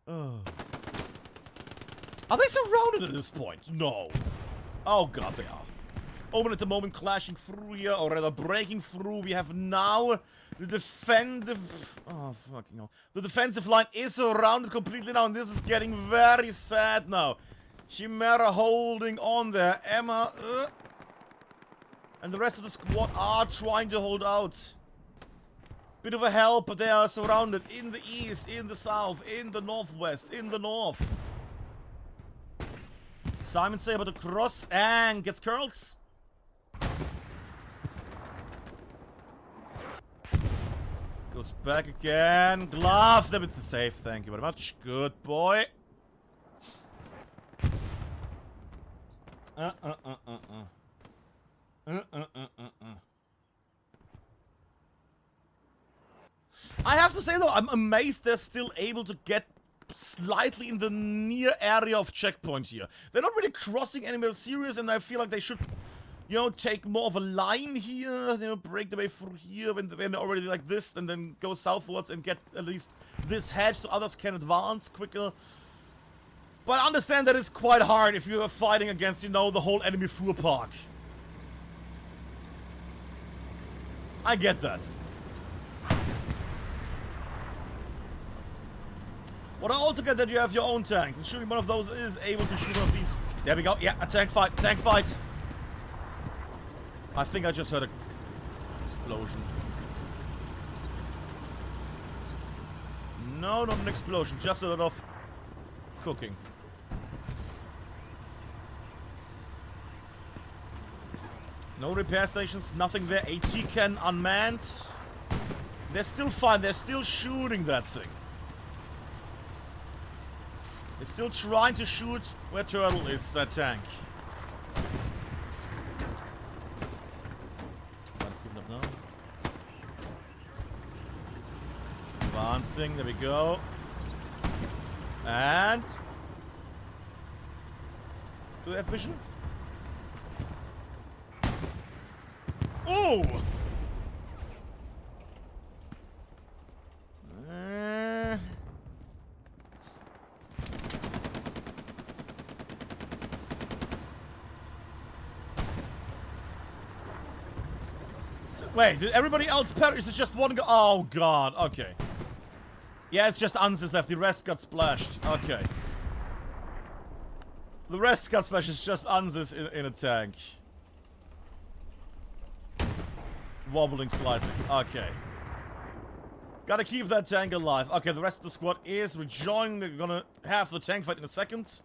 Speaker 1: Oh. Are they surrounded at this point? No. Oh god, they are. Omen at the moment clashing through here, or rather breaking through. We have now the defensive... Oh, fucking hell. The defensive line is surrounded completely now, and this is getting very sad now. Chimera holding on there. Emma... And the rest of the squad are trying to hold out. Bit of a help, but they are surrounded in the east, in the south, in the northwest, in the north. Simon Saber to cross and gets curls. Goes back again. Glove them. It's the safe. Thank you very much. Good boy. I have to say though, I'm amazed they're still able to get slightly in the near area of checkpoint here. They're not really crossing anywhere serious, and I feel like they should, you know, take more of a line here, you know, break the way through here when they're already like this, and then go southwards and get at least this hedge so others can advance quicker. But I understand that it's quite hard if you are fighting against, you know, the whole enemy fuel park. I get that. What I also get that you have your own tanks, and shooting one of those is able to shoot one of these. There we go. Yeah, a tank fight. Tank fight. I think I just heard a explosion. No, not an explosion. Just a lot of cooking. No repair stations. Nothing there. AT can unmanned. They're still fine. They're still shooting that thing. They're still trying to shoot where Turtle is, that tank. One's giving up now. Advancing, there we go. And... do they have vision? Oh! Wait, did everybody else perish? Is it just one guy? Oh god, okay. Yeah, it's just Ansys left. The rest got splashed. Okay. The rest got splashed. It's just Ansys in a tank. Wobbling slightly. Okay. Gotta keep that tank alive. Okay, the rest of the squad is rejoining. We're gonna have the tank fight in a second.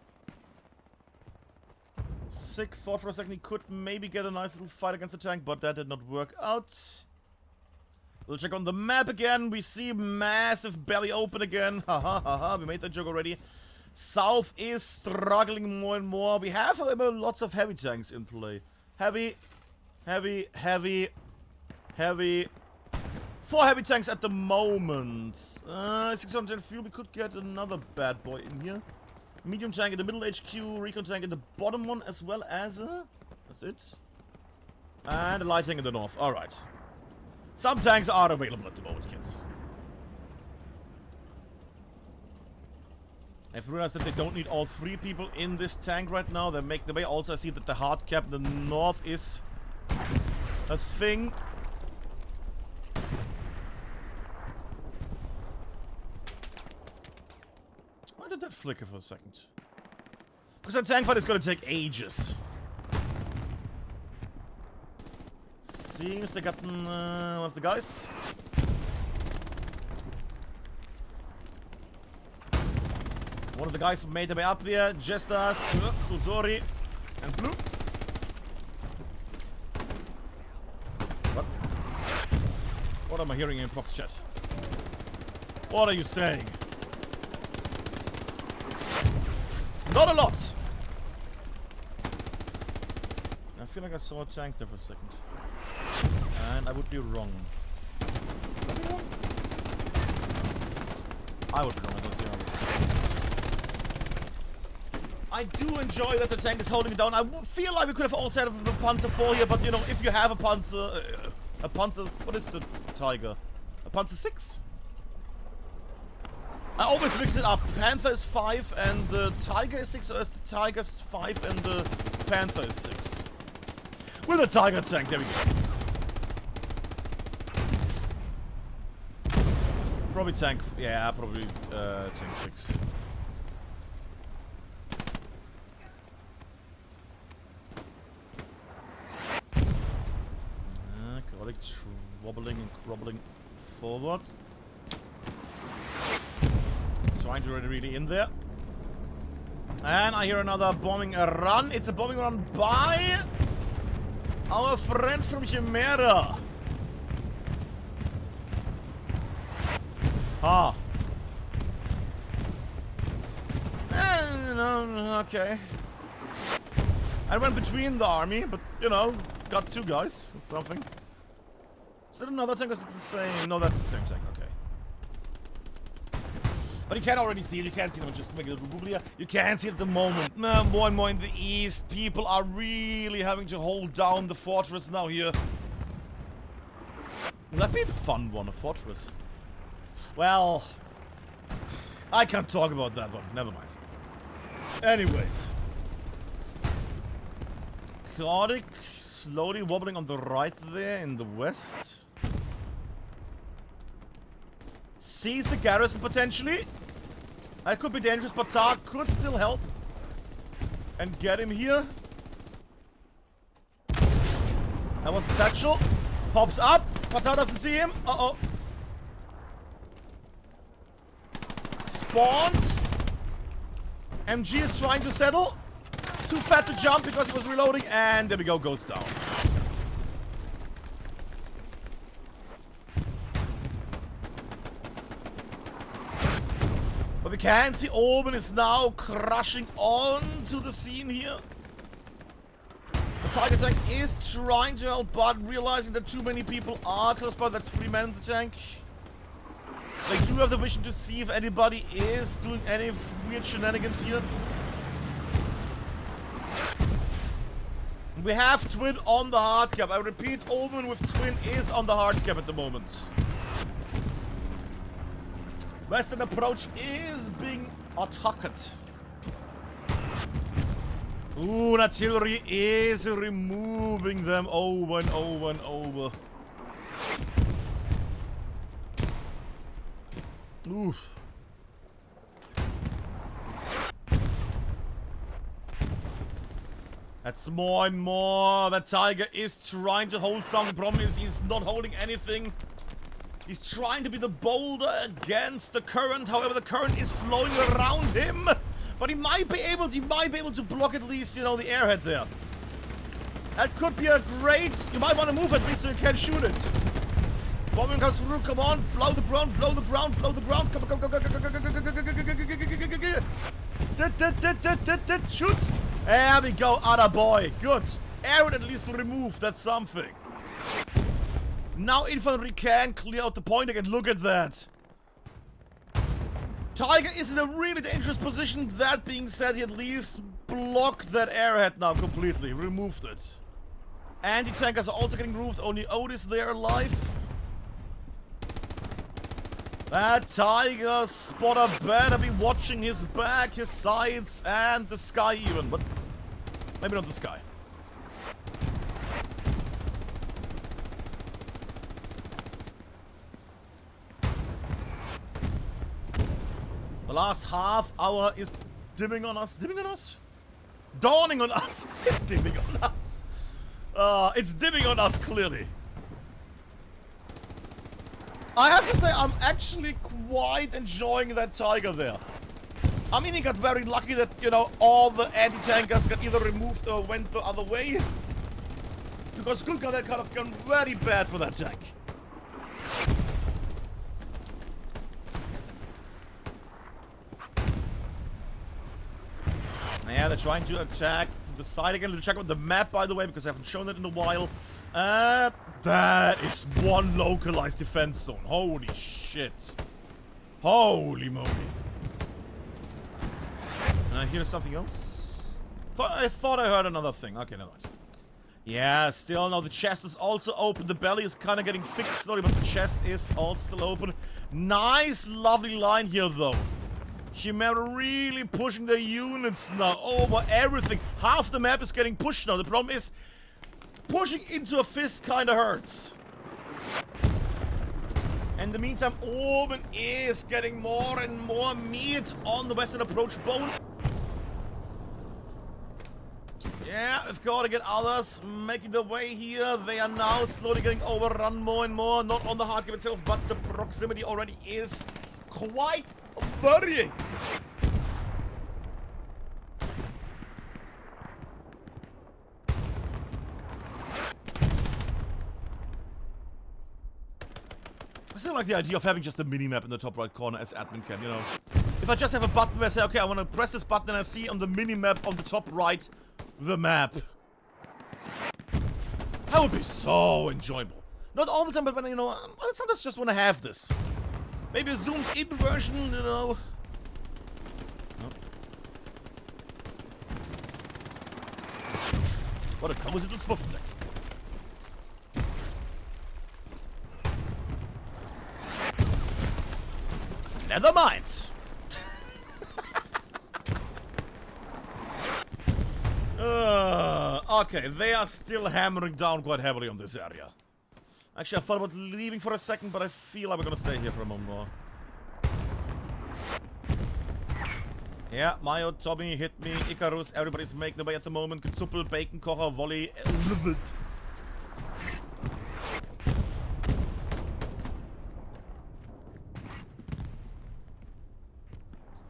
Speaker 1: Sick thought for a second he could maybe get a nice little fight against the tank, but that did not work out. We'll check on the map again. We see massive belly open again. Haha, haha. We made that joke already. South is struggling more and more. We have, however, lots of heavy tanks in play. Heavy, heavy, heavy, heavy. 4 heavy tanks at the moment. 610 fuel. We could get another bad boy in here. Medium tank in the middle HQ, recon tank in the bottom one, as well as that's it. And a light tank in the north. Alright. Some tanks are available at the moment, kids. I've realized that they don't need all 3 people in this tank right now. They make the way. Also, I see that the hard cap in the north is a thing. Why did that flicker for a second? Because that tank fight is gonna take ages. Seems they got one of the guys. One of the guys made their way up there. Just us, Susori, and Blue. What? What am I hearing in prox chat? What are you saying? Not a lot! I feel like I saw a tank there for a second. And I would be wrong. I would be wrong, I don't see how this. I do enjoy that the tank is holding it down. I feel like we could have altered with the Panzer 4 here, but you know, if you have a Panzer... what is the Tiger? A Panzer 6? I always mix it up. Panther is 5 and the Tiger is 6, or is the Tiger 5 and the Panther is 6? With a Tiger tank, there we go. Probably tank, yeah, probably tank 6. Got it, wobbling and crobbling forward. Trying to get really in there. And I hear another bombing run. It's a bombing run by our friends from Chimera. Ah. And, you know, okay. I went between the army, but, you know, got 2 guys. That's something. Is that another tank or is it the same? No, that's the same tank, okay. But you can already see it, you can't see them, just make it a little bubblier. You can see it at the moment. More and more in the east, people are really having to hold down the fortress now here. That'd be a fun one, a fortress. Well, I can't talk about that one, never mind. Anyways. Chaotic, slowly wobbling on the right there in the west. Sees the garrison potentially. That could be dangerous, but Tar could still help. And get him here. That was a satchel. Pops up. Patar doesn't see him. Uh-oh. Spawned. MG is trying to settle. Too fat to jump because he was reloading. And there we go, goes down. But we can see Omen is now crushing onto the scene here. The Tiger tank is trying to help, but realizing that too many people are close by. That's 3 men in the tank. They do have the vision to see if anybody is doing any weird shenanigans here. We have Twin on the hard cap. I repeat, Omen with Twin is on the hard cap at the moment. Western approach is being attacked. Ooh, artillery is removing them over and over and over. Oof. That's more and more. That Tiger is trying to hold something. The problem is he's not holding anything. He's trying to be the boulder against the current. However, the current is flowing around him. But he might be able to block at least, you know, the airhead there. That could be a great... You might want to move at least so you can shoot it. Bombing comes through. Come on. Blow the ground. Blow the ground. Blow the ground. Come on. Come. Shoot. There we go. Atta boy. Good. Airhead at least removed. That's something. Now infantry can clear out the point again. Look at that. Tiger is in a really dangerous position. That being said, he at least blocked that airhead now completely. Removed it. Anti-tankers are also getting removed. Only Otis there alive. That Tiger spotter better be watching his back, his sides, and the sky even. But maybe not the sky. The last half hour is dimming on us. Dimming on us? Dawning on us. It's dimming on us. It's dimming on us, clearly. I have to say, I'm actually quite enjoying that Tiger there. I mean, he got very lucky that, you know, all the anti-tankers got either removed or went the other way. Because good God, that could have gone very bad for that tank. Yeah, they're trying to attack the side again. Let's check out the map, by the way, because I haven't shown it in a while. That is one localized defense zone. Holy shit. Holy moly. Here's something else. I thought I heard another thing. Okay, never mind. Yeah, still, no, the chest is also open. The belly is kind of getting fixed slowly, but the chest is also still open. Nice, lovely line here, though. Chimera really pushing their units now over everything. Half the map is getting pushed now. The problem is, pushing into a fist kind of hurts. In the meantime, Omen is getting more and more meat on the western approach bone. Yeah, we've got to get others making their way here. They are now slowly getting overrun more and more. Not on the hard game itself, but the proximity already is quite worrying. I still like the idea of having just a mini-map in the top right corner as admin can, you know. If I just have a button where I say, okay, I want to press this button and I see on the mini-map on the top right the map. That would be so enjoyable. Not all the time, but when, you know, I sometimes just want to have this. Maybe a zoomed-in version, you know. Oh. What a coincidence for physics. Never mind. Okay, they are still hammering down quite heavily on this area. Actually, I thought about leaving for a second, but I feel like we're gonna stay here for a moment more. Yeah, Mayo, Tommy, hit me, Icarus, everybody's making their way at the moment. Gezuppel, Bacon, Kocher, Volley, Livid.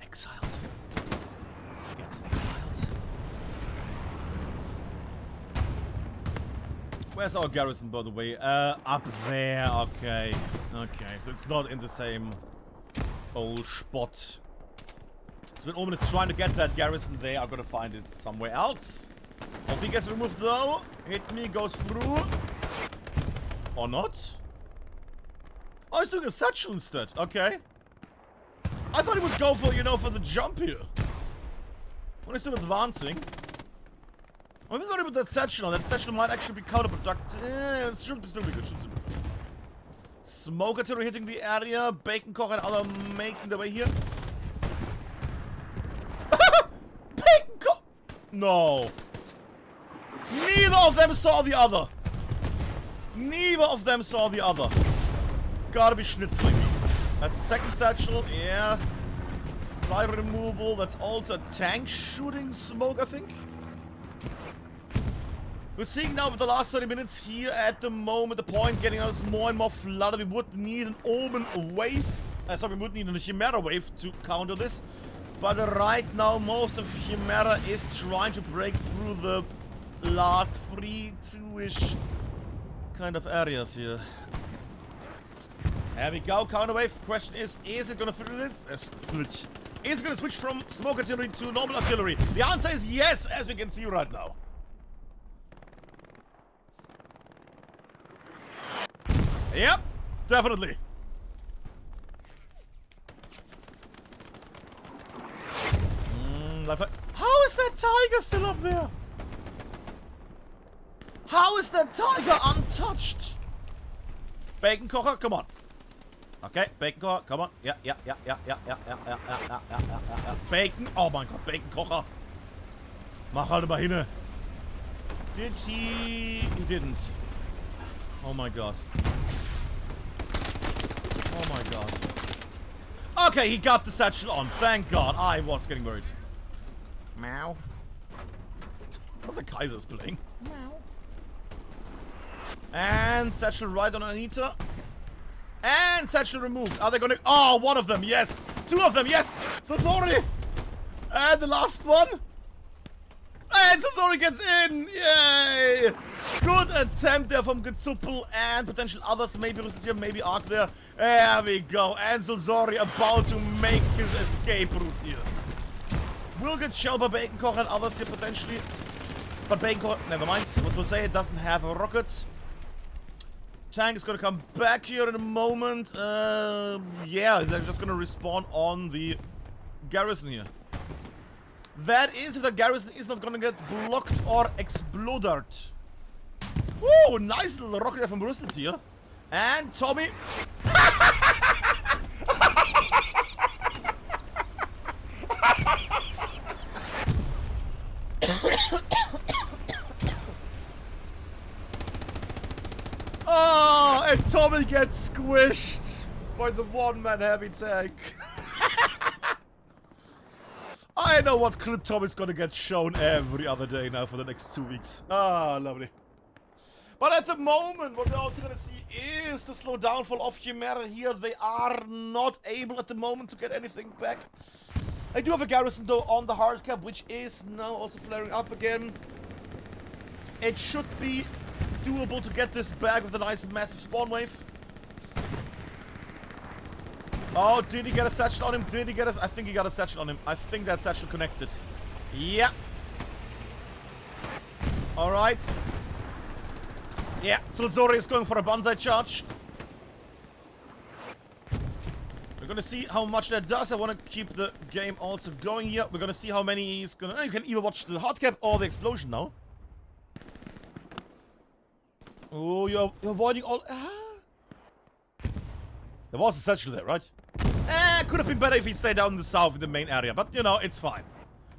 Speaker 1: Exiled. Gets exiled. Where's our garrison, by the way? Up there. Okay. Okay, so it's not in the same old spot. So when Omen is trying to get that garrison, they are gonna find it somewhere else. Hope he gets removed though. Hit me, goes through. Or not? Oh, he's doing a satchel instead. Okay. I thought he would go for, you know, for the jump here. When he's still advancing. I'm sorry about that satchel. That satchel might actually be counterproductive. It should still be good. Should still be good. Smoke artillery hitting the area. Bacon Koch and other making their way here. Bacon Koch! No. Neither of them saw the other. Neither of them saw the other. Gotta be Schnitzling. That's second satchel. Yeah. Slide removal. That's also tank shooting smoke, I think. We're seeing now with the last 30 minutes here at the moment, the point getting us more and more flooded. We would need an Omen wave. Sorry, we would need a Chimera wave to counter this. But right now, most of Chimera is trying to break through the last 3-2-ish kind of areas here. There we go, counter wave. Question is it gonna switch? Is it gonna switch from smoke artillery to normal artillery? The answer is yes, as we can see right now. Yep, definitely. How is that tiger still up there? How is that tiger untouched? Bacon Kocher, come on. Okay, Bacon Kocher, come on. Yeah. Bacon, oh mein Gott, Bacon Kocher. Mach halt mal hin. Did he? He didn't. Oh my god. Oh my god. Okay, he got the satchel on. Thank god. I was getting worried. Meow. That's the Kaiser's playing. Meow. And satchel right on Anita. And satchel removed. Are they gonna... Oh, one of them, yes. Two of them, yes. So it's already... And the last one. And Sasori gets in! Yay! Good attempt there from Gezuppel and potential others. Maybe Rüstet here, maybe Arc there. There we go. And Sasori about to make his escape route here. Will get shelled by Bacon Koch and others here potentially. But Bacon Koch, never mind. I was going to say it doesn't have rockets Tank is gonna come back here in a moment. Yeah, they're just gonna respawn on the garrison here. That is if the garrison is not gonna get blocked or exploded. Woo, nice little rocket from Bristol here. And Tommy. Oh, and Tommy gets squished by the one-man heavy tank. I know what clip Tommy's gonna get shown every other day now for the next 2 weeks. Ah, lovely. But at the moment, what we're also gonna see is the slow downfall of Chimera here. They are not able at the moment to get anything back. I do have a garrison though on the hard cap, which is now also flaring up again. It should be doable to get this back with a nice massive spawn wave. Oh, did he get a satchel on him? Did he get a... I think he got a satchel on him. I think that satchel connected. Yeah. Alright. Yeah, so Zori is going for a banzai charge. We're gonna see how much that does. I want to keep the game also going here. We're gonna see how many he's gonna... You can either watch the hard cap or the explosion now. Oh, you're avoiding all... There was a satchel there, right? Could have been better if he stayed down in the south in the main area, but you know, it's fine.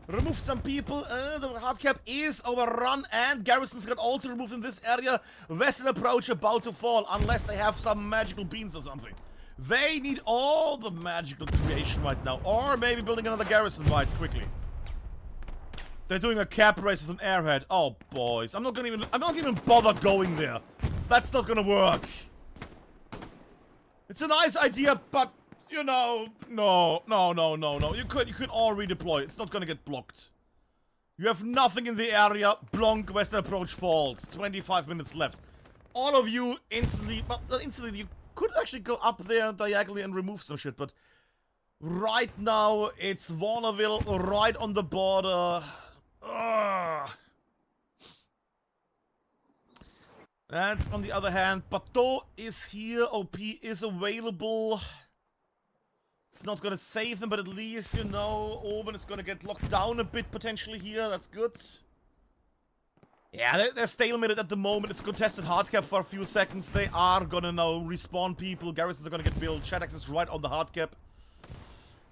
Speaker 1: Removed some people, the hard cap is overrun, and garrisons got also removed in this area. Western approach about to fall, unless they have some magical beans or something. They need all the magical creation right now, or maybe building another garrison right quickly. They're doing a cap race with an airhead. Oh boys, I'm not even bother going there. That's not gonna work. It's a nice idea, but you know, no. You could all redeploy. It's not gonna get blocked. You have nothing in the area. Blonk, Western approach falls. 25 minutes left. All of you instantly, but instantly you could actually go up there diagonally and remove some shit, but right now it's Warnerville right on the border. Ugh. And on the other hand, Bateau is here, OP is available. It's not gonna save them, but at least, you know, Omen is gonna get locked down a bit potentially here, that's good. Yeah, they're stalemated at the moment, it's contested hard cap for a few seconds. They are gonna now respawn people, garrisons are gonna get built, Shadax is right on the hard cap.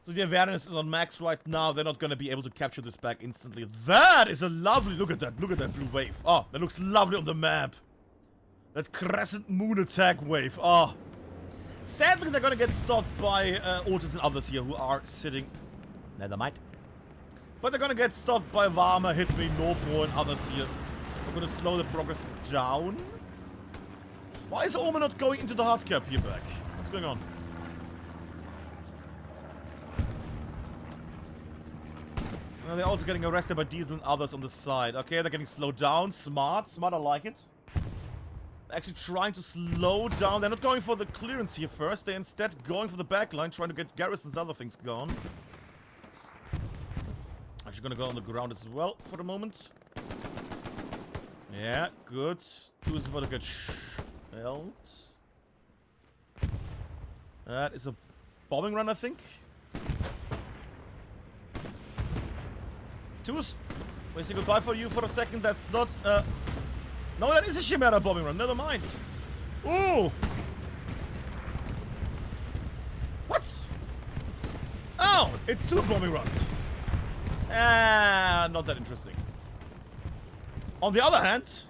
Speaker 1: So the awareness is on max right now, they're not gonna be able to capture this back instantly. That is a lovely, look at that blue wave. Oh, that looks lovely on the map. That crescent moon attack wave. Oh. Sadly, they're gonna get stopped by Otis and others here who are sitting... Never mind. But they're gonna get stopped by Varma, Hitme, Nopo, and others here. We're gonna slow the progress down. Why is Omen not going into the hard cap here back? What's going on? They're also getting arrested by Diesel and others on the side. Okay, they're getting slowed down. Smart, I like it. Actually trying to slow down. They're not going for the clearance here first. They're instead going for the backline, trying to get garrisons and other things gone. Actually gonna go on the ground as well for the moment. Yeah, good. Two is about to get shelled. That is a bombing run, I think. Twos, we say goodbye for you for a second. That's not no, that is a Chimera bombing run. Never mind. Ooh. What? Oh, it's two bombing runs. Not that interesting. On the other hand, is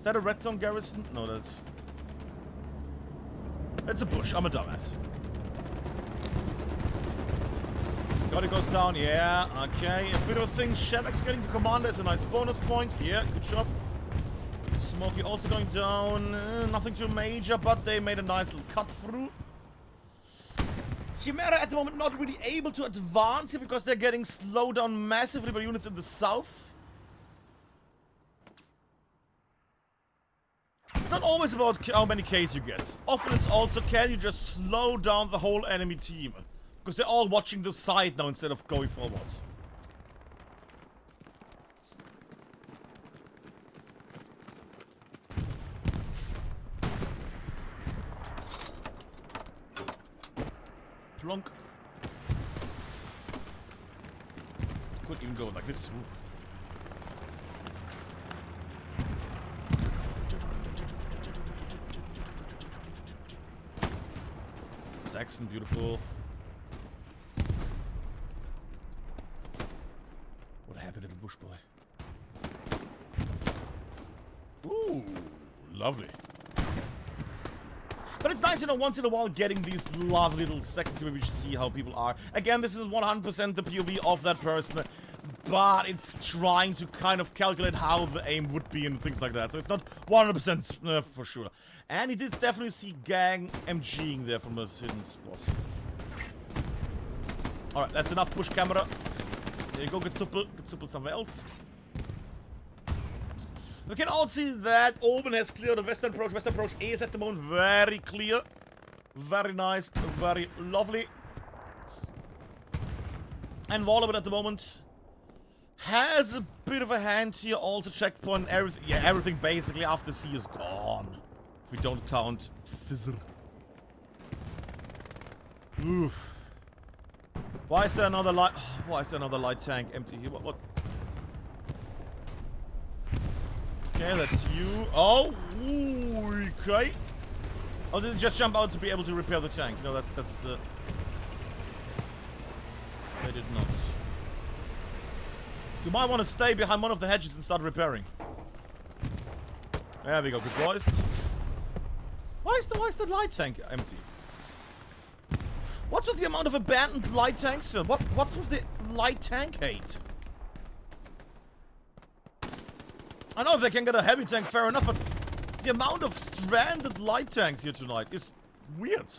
Speaker 1: that a red zone garrison? No, that's a bush. I'm a dumbass. Gotta goes down, yeah, okay. A bit of a thing. Shadax getting to commander is a nice bonus point. Yeah, good job. Smokey also going down. Nothing too major, but they made a nice little cut through. Chimera at the moment not really able to advance here because they're getting slowed down massively by units in the south. It's not always about how many Ks you get. Often it's also, can you just slow down the whole enemy team? Because they're all watching the side now instead of going forward. Plonk. Could even go like this. Ooh. Saxon, beautiful. What a happy little bush boy. Ooh, lovely. But it's nice, you know, once in a while getting these lovely little seconds where we should see how people are. Again, this is 100% the POV of that person, but it's trying to kind of calculate how the aim would be and things like that. So it's not 100% for sure. And he did definitely see gang MGing there from a hidden spot. Alright, that's enough push camera. There you go, get Zuppel somewhere else. We can all see that Omen has cleared the western approach. Western approach is at the moment very clear. Very nice, very lovely. And Wallaby at the moment has a bit of a hand here. Also checkpoint, everything. Yeah, everything basically after C is gone. If we don't count Fizzer. Oof. Why is there another light? Why is there another light tank empty here? What? Okay, that's you. Oh, ooh, okay. Oh, did it just jump out to be able to repair the tank? No, that's the... They did not. You might want to stay behind one of the hedges and start repairing. There we go, good boys. Why is the light tank empty? What's with the amount of abandoned light tanks still? What's with the light tank hate? I know if they can get a heavy tank, fair enough, but the amount of stranded light tanks here tonight is weird.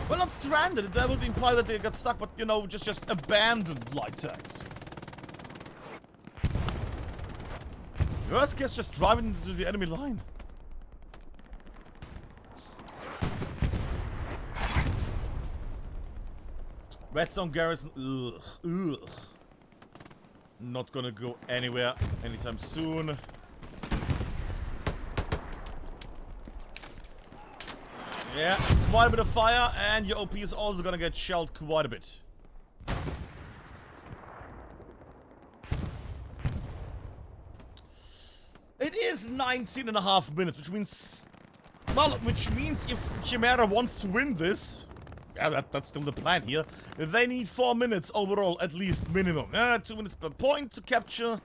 Speaker 1: Well, not stranded, that would imply that they got stuck, but, you know, just abandoned light tanks. Worst case, just driving into the enemy line. Red Zone Garrison, ugh. Not gonna go anywhere anytime soon. Yeah, it's quite a bit of fire, and your OP is also gonna get shelled quite a bit. It is 19.5 minutes, which means... Well, which means if Chimera wants to win this... Yeah, that's still the plan here. They need 4 minutes overall, at least, minimum. 2 minutes per point to capture.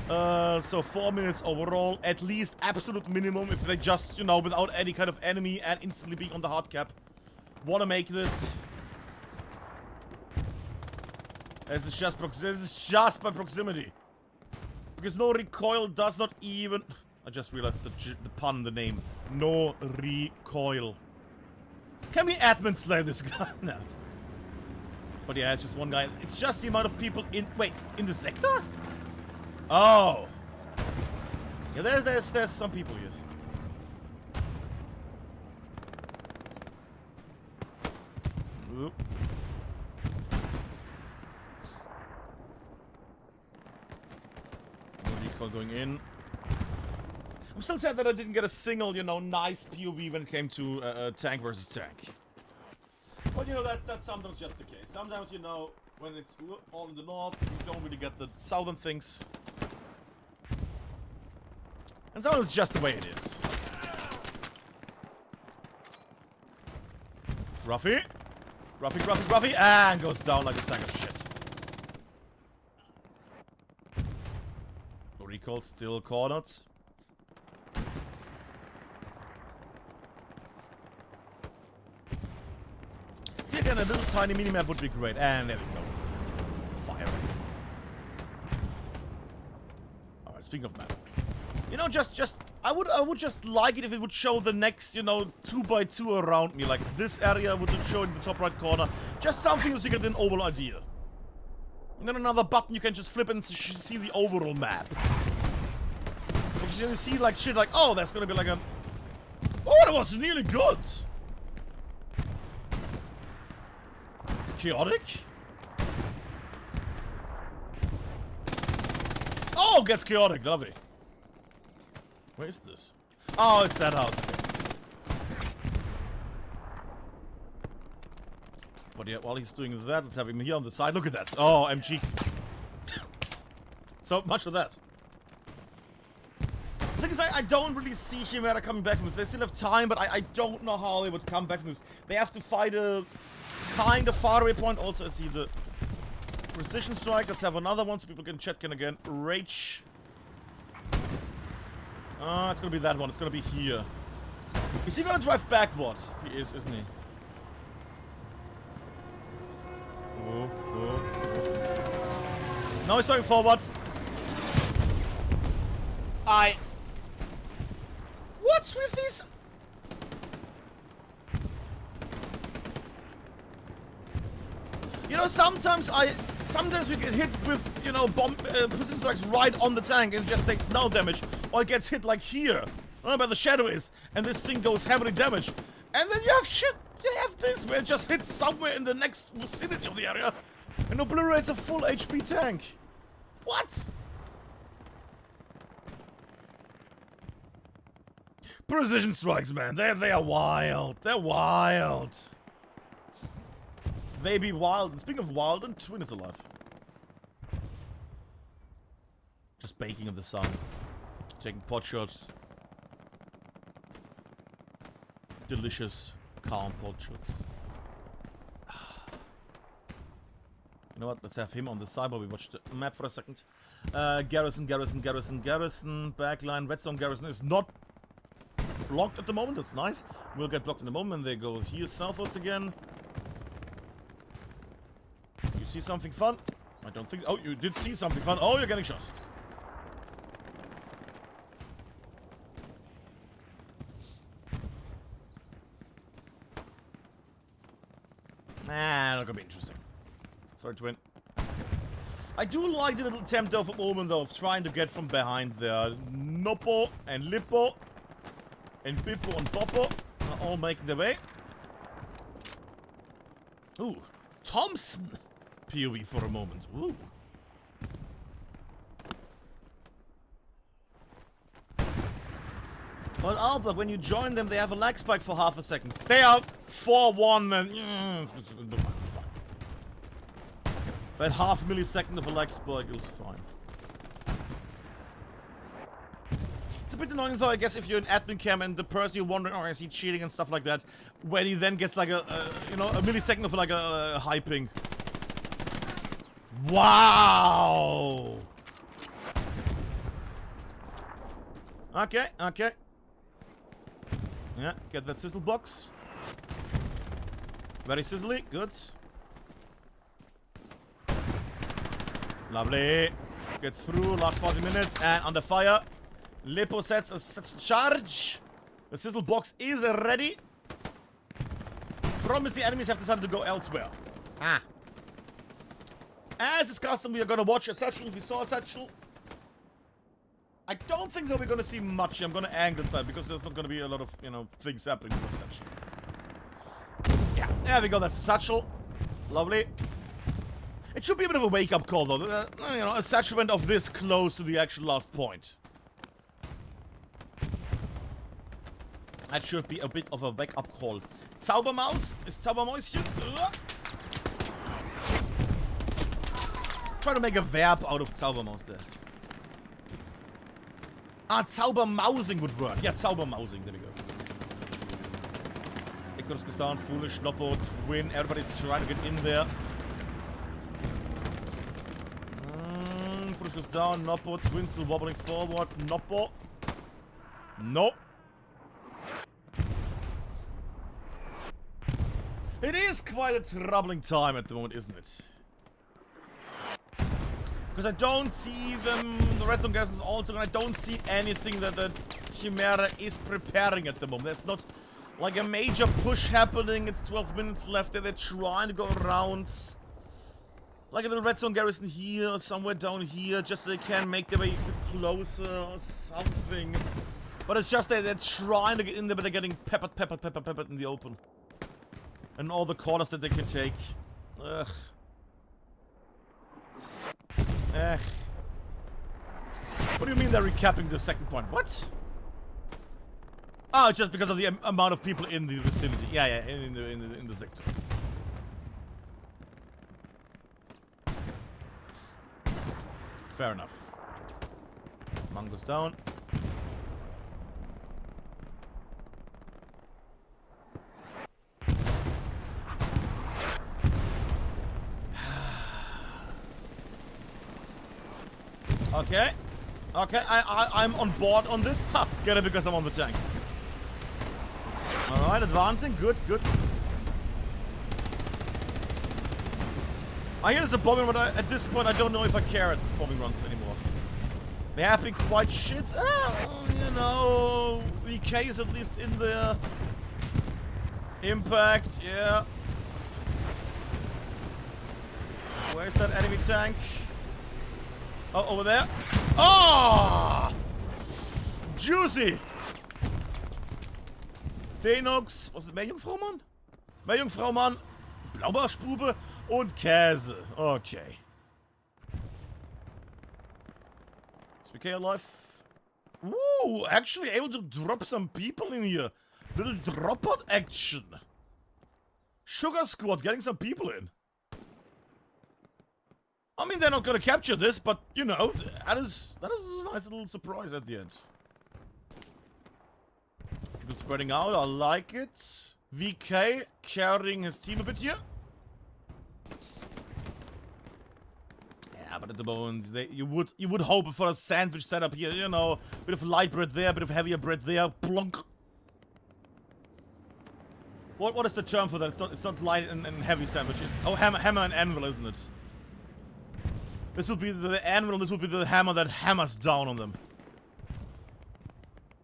Speaker 1: So 4 minutes overall, at least absolute minimum if they just, you know, without any kind of enemy and instantly being on the hard cap. Wanna make this. This is just by proximity. Because no recoil does not even... I just realized the pun, the name. No recoil. Can we admin slay this guy? No. But yeah, it's just one guy. It's just the amount of people in... Wait, in the sector? Oh. Yeah, there's some people here. Oop. No recoil going in. I'm still sad that I didn't get a single, you know, nice POV when it came to tank versus tank. But, you know, that's sometimes just the case. Sometimes, you know, when it's all in the north, you don't really get the southern things. And sometimes it's just the way it is. Ruffy, and goes down like a sack of shit. Recall still cornered. See again, a little tiny minimap would be great. And there we go. Fire. Alright, speaking of map. You know, I would just like it if it would show the next, you know, 2x2 around me. Like this area would show in the top right corner. Just something so you get an overall idea. And then another button you can just flip and see the overall map. Because you see like shit like, oh, that's gonna be like a... Oh, that was really good! Chaotic? Oh, gets chaotic, lovely. Where is this? Oh, it's that house. Okay. But yeah, while he's doing that, let's have him here on the side. Look at that. Oh, MG. So much for that. The thing is, I don't really see Chimera coming back from this. They still have time, but I don't know how they would come back from this. They have to fight a kind of faraway point. Also, I see the precision strike. Let's have another one so people can check in again. Rage. It's gonna be that one. It's gonna be here. Is he gonna drive backward? He is, isn't he? Oh. Now he's going forward. What's with these? You know, sometimes we get hit with, you know, bomb precision strikes right on the tank and it just takes no damage, or it gets hit like here, where the shadow is, and this thing goes heavily damaged. And then you have this where it just hits somewhere in the next vicinity of the area and obliterates a full HP tank. What? Precision strikes, man. They are wild. They're wild. They be wild. And speaking of wild, and Twin is alive. Just baking in the sun. Taking pot shots. Delicious, calm pot shots. You know what? Let's have him on the side while we watch the map for a second. Garrison. Backline. Redstone Garrison is not blocked at the moment. That's nice. We'll get blocked in a moment. They go here southwards again. You see something fun? I don't think... Oh, you did see something fun. Oh, you're getting shot. Not gonna be interesting. Sorry, Twin. I do like the little attempt though from Omen though of trying to get from behind there. Noppo and Lippo and Bippo and Poppo are all making their way. Ooh, Thompson POV for a moment. Ooh. Well, Albert, when you join them, they have a lag spike for half a second. They are 4-1 and... fine. That half millisecond of a lag spike is fine. It's a bit annoying though, I guess, if you're in admin cam and the person you're wondering, oh, is he cheating and stuff like that, when he then gets like a millisecond of like a high ping. Wow! Okay. Yeah, get that sizzle box. Very sizzly, good. Lovely. Gets through, last 40 minutes, and under fire. Lippo sets a charge. The sizzle box is ready. Promise the enemies have decided to go elsewhere. As is custom, we are gonna watch a satchel. If we saw a satchel, I don't think that we're gonna see much. I'm gonna angle inside because there's not gonna be a lot of, you know, things happening in that satchel. Yeah, there we go. That's the satchel. Lovely. It should be a bit of a wake-up call, though. You know, a satchel went off this close to the actual last point. That should be a bit of a wake-up call. Zaubermaus? Is Zaubermäuschen? Try to make a verb out of Zaubermaus there. Zaubermausing would work. Yeah, Zaubermausing. There we go. Icarus goes down. Foolish, Noppo, Twin. Everybody's trying to get in there. Foolish goes down. Noppo, Twin still wobbling forward. Noppo. No. It is quite a troubling time at the moment, isn't it? Because I don't see them, the redstone gas is also, and I don't see anything that the Chimera is preparing at the moment. There's not like a major push happening. It's 12 minutes left. They're trying to go around like a little redstone garrison here, somewhere down here, just so they can make their way a bit closer or something. But it's just that they're trying to get in there, but they're getting peppered in the open. And all the corners that they can take. Ugh. What do you mean they're recapping the second point? What? Oh, just because of the amount of people in the vicinity. Yeah, in the sector. Fair enough. Mango's down. Okay. Okay, I'm on board on this. Ha! Get it because I'm on the tank. Alright, advancing. Good, good. I hear there's a bombing run, but at this point I don't know if I care at bombing runs anymore. They have been quite shit. You know, VK is at least in there. Impact, yeah. Where's that enemy tank? Oh, over there. Oh! Juicy! Denox, was ist Meerjungfraumann? Meerjungfraumann, Blaubarschbube und Käse. Okay. Is BK alive? Ooh, actually able to drop some people in here. Little drop-out action. Sugar Squad getting some people in. I mean, they're not gonna capture this, but, you know, that is a nice little surprise at the end. People spreading out, I like it. VK carrying his team a bit here. Yeah, but at the moment, you would hope for a sandwich setup here, you know. Bit of light bread there, bit of heavier bread there, plonk. What is the term for that? It's not light and heavy sandwich. It's, oh, hammer and anvil, isn't it? This will be the anvil, and this will be the hammer that hammers down on them.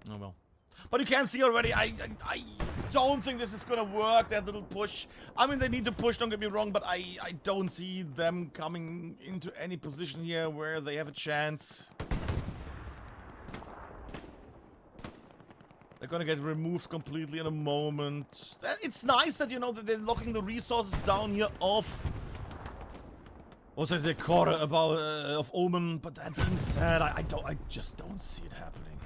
Speaker 1: Oh well. But you can see already, I don't think this is gonna work, that little push. I mean, they need to push, don't get me wrong, but I don't see them coming into any position here where they have a chance. They're gonna get removed completely in a moment. It's nice that, you know, that they're locking the resources down here off. Also, the quarter about of Omen, but that being said, I just don't see it happening.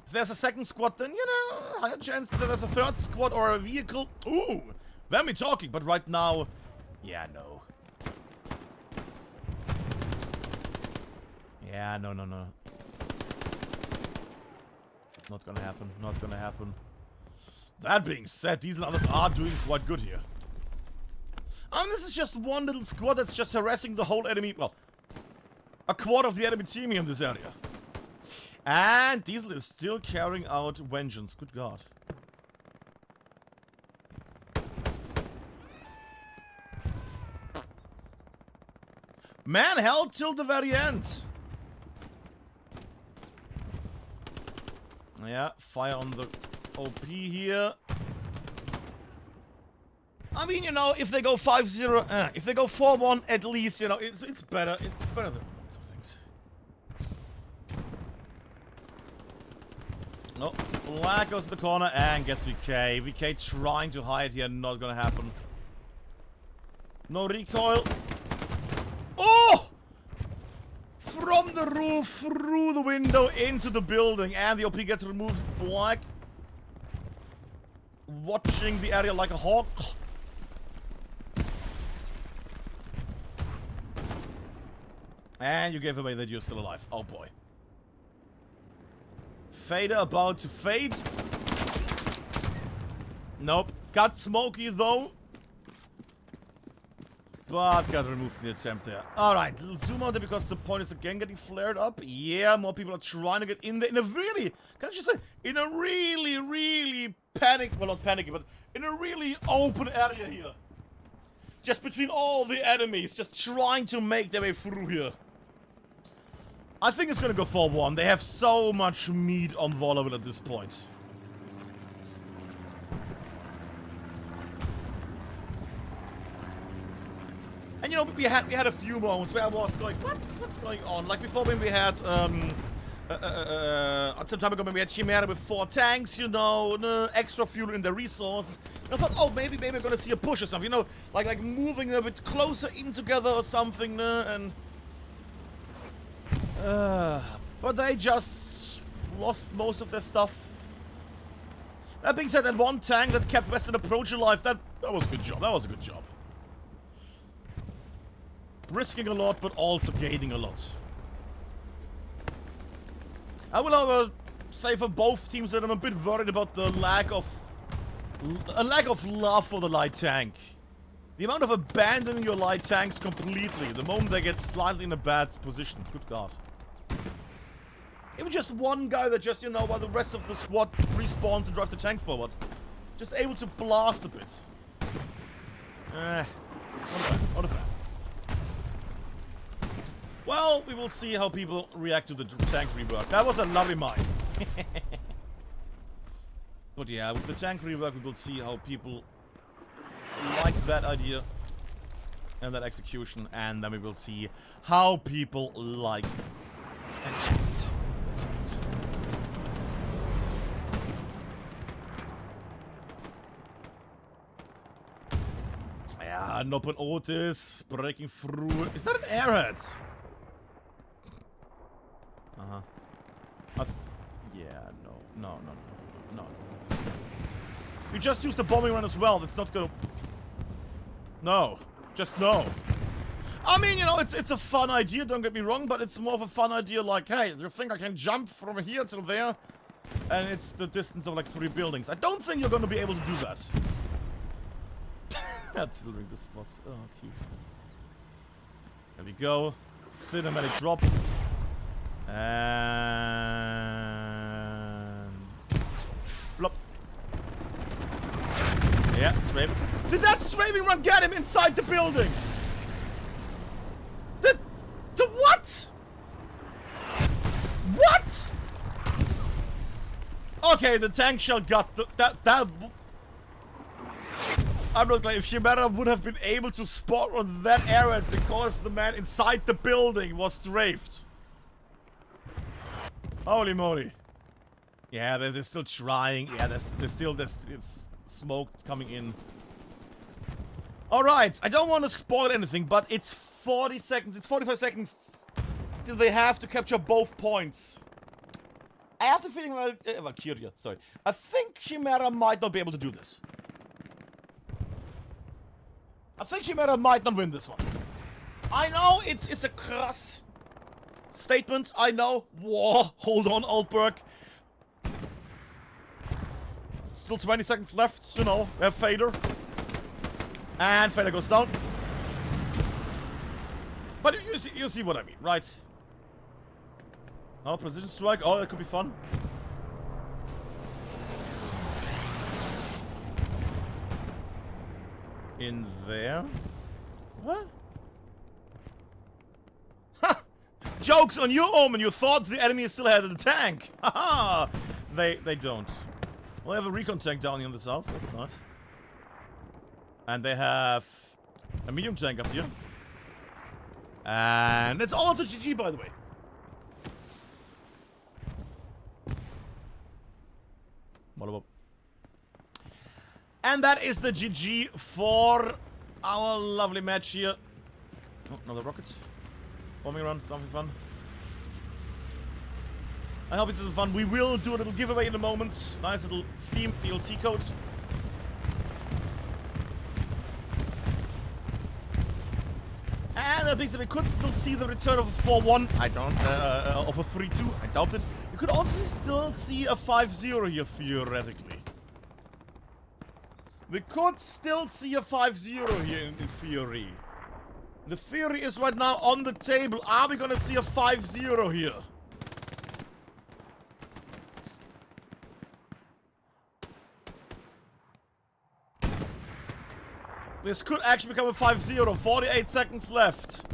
Speaker 1: If there's a second squad, then, you know, higher chance that there's a third squad or a vehicle. Ooh, then we're talking, but right now, yeah, no. Yeah, no. Not gonna happen, not gonna happen. That being said, these others are doing quite good here. I mean, this is just one little squad that's just harassing the whole enemy, well, a quarter of the enemy team here in this area. And Diesel is still carrying out vengeance, good god. Man held till the very end. Yeah, fire on the OP here. I mean, you know, if they go 5-0, if they go 4-1, at least, you know, it's better. It's better than lots of things. No, Black goes to the corner and gets VK. VK trying to hide here, not gonna happen. No recoil. Oh! From the roof, through the window, into the building, and the OP gets removed. Black watching the area like a hawk. And you gave away that you're still alive. Oh boy. Fader about to fade. Nope. Got Smokey though. But got removed in the attempt there. Alright, little zoom out there because the point is again getting flared up. Yeah, more people are trying to get in there in a really, can I just say, in a really panic, well not panicky, but in a really open area here. Just between all the enemies, just trying to make their way through here. I think it's gonna go 4-1. They have so much meat on Volaville at this point. And you know, we had a few moments where I was going, what's going on? Like before when we had some time ago when we had Chimera with 4 tanks, you know, extra fuel in the resources. And I thought, oh, maybe we're gonna see a push or something, you know, like moving a bit closer in together or something, and but they just lost most of their stuff. That being said, that one tank that kept Western Approach alive, that was a good job. That was a good job. risking a lot, but also gaining a lot. I will, however, say for both teams that I'm a bit worried about the lack of love for the light tank. The amount of abandoning your light tanks completely the moment they get slightly in a bad position. Good God. Even just one guy that just, you know, while the rest of the squad respawns and drives the tank forward. Just able to blast a bit. Not a fan. Well, we will see how people react to the tank rework. That was a lovely mine. But yeah, with the tank rework, we will see how people like that idea and that execution, and then we will see how people like and act with their tanks. Yeah, an open Otis breaking through. Is that an airhead? Yeah, no. You just used the bombing run as well. That's not gonna. No, just no. I mean, you know, it's a fun idea. Don't get me wrong, but it's more of a fun idea. Like, hey, do you think I can jump from here till there? And it's the distance of like 3 buildings. I don't think you're gonna be able to do that. Tilting the spots. Oh, cute. There we go. Cinematic drop. And flop. Yeah, straight. Did that strafing run get him inside the building? The what? What? Okay, the tank shell got that. I'm not glad if Chimera would have been able to spot on that area because the man inside the building was strafed. Holy moly. Yeah, they're still trying. Yeah, there's it's smoke coming in. Alright, I don't want to spoil anything, but it's 40 seconds. It's 45 seconds till they have to capture both points. I have the feeling Valkyria, sorry. I think Chimera might not be able to do this. I think Chimera might not win this one. I know it's a crass statement. I know. Whoa, hold on, Altberg. Still 20 seconds left. You know, we have Fader. And Fader goes down. But you see what I mean, right? Oh, precision strike. Oh, that could be fun. In there? What? Ha! Joke's on you, Omen! You thought the enemy still had the tank! Haha! They don't. Well, they have a recon tank down here in the south. That's nice. And they have a medium tank up here. And it's all to GG, by the way. What about? And that is the GG for our lovely match here. Oh, another rocket. Bombing run, something fun. I hope it's some fun. We will do a little giveaway in a moment. Nice little Steam DLC code. And that means that we could still see the return of a 4-1. I don't, of a 3-2. I doubt it. We could also still see a 5-0 here, theoretically. We could still see a 5-0 here in theory. The theory is right now on the table. Are we gonna see a 5-0 here? This could actually become a 5-0. 48 seconds left.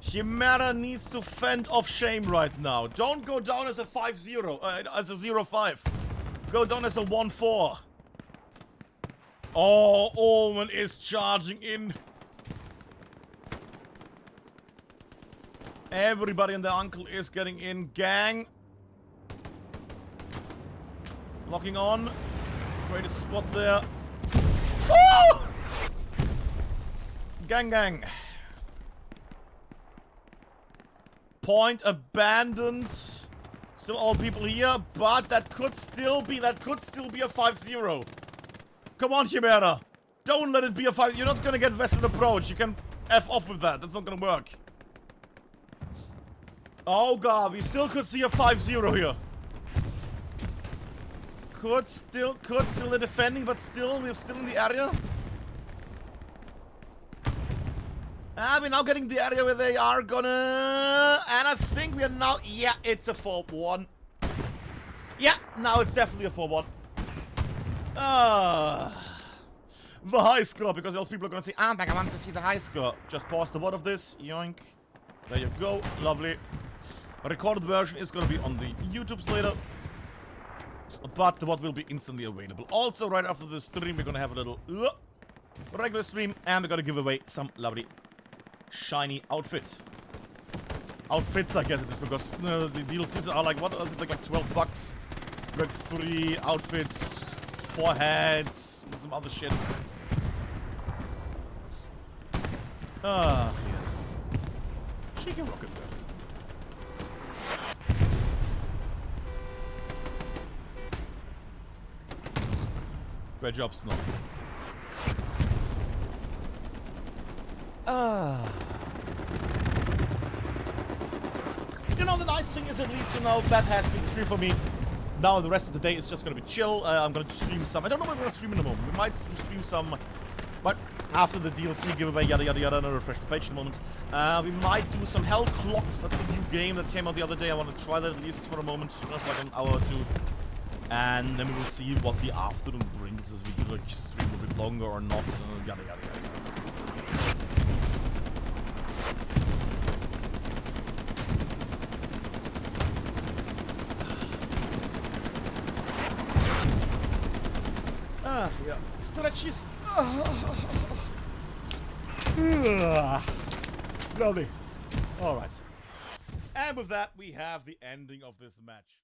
Speaker 1: Chimera needs to fend off shame right now. Don't go down as a 5-0, as a 0-5. Go down as a 1-4. Oh, Omen is charging in. Everybody and their uncle is getting in. Gang. Locking on. Greatest spot there. Oh! Gang. Point abandoned. Still all people here, but that could still be a 5-0. Come on, Chimera. Don't let it be a 5. You're not gonna get vested approach. You can F off with that. That's not gonna work. Oh god, we still could see a 5-0 here. Could still the defending, but still, we're still in the area. We're now getting the area where they are gonna... And I think we are now... Yeah, it's a 4-1. Yeah, now it's definitely a 4-1. The high score, because else people are gonna say, I want to see the high score. Just pause the bot of this. Yoink. There you go. Lovely. A recorded version is gonna be on the YouTubes later. But the bot will be instantly available. Also, right after the stream, we're gonna have a little regular stream, and we're gonna give away some lovely shiny outfits, I guess it is, because the DLCs are like, what is it, like $12? Like 3 outfits, 4 heads, and some other shit. Yeah. She can rock it there. Great job, Snow. You know, the nice thing is, at least, you know, that has been the stream for me. Now the rest of the day is just gonna be chill. I'm gonna stream some. I don't know what we're gonna stream in a moment. We might stream some, but after the DLC giveaway, yada yada yada, and a refresh the page in a moment. We might do some Hell Clocked. That's a new game that came out the other day. I want to try that at least for a moment, you know, for like an hour or two. And then we will see what the afternoon brings as we do like stream a bit longer or not. Yada yada yada. Yeah. Stretches. Lovely. Alright. And with that, we have the ending of this match.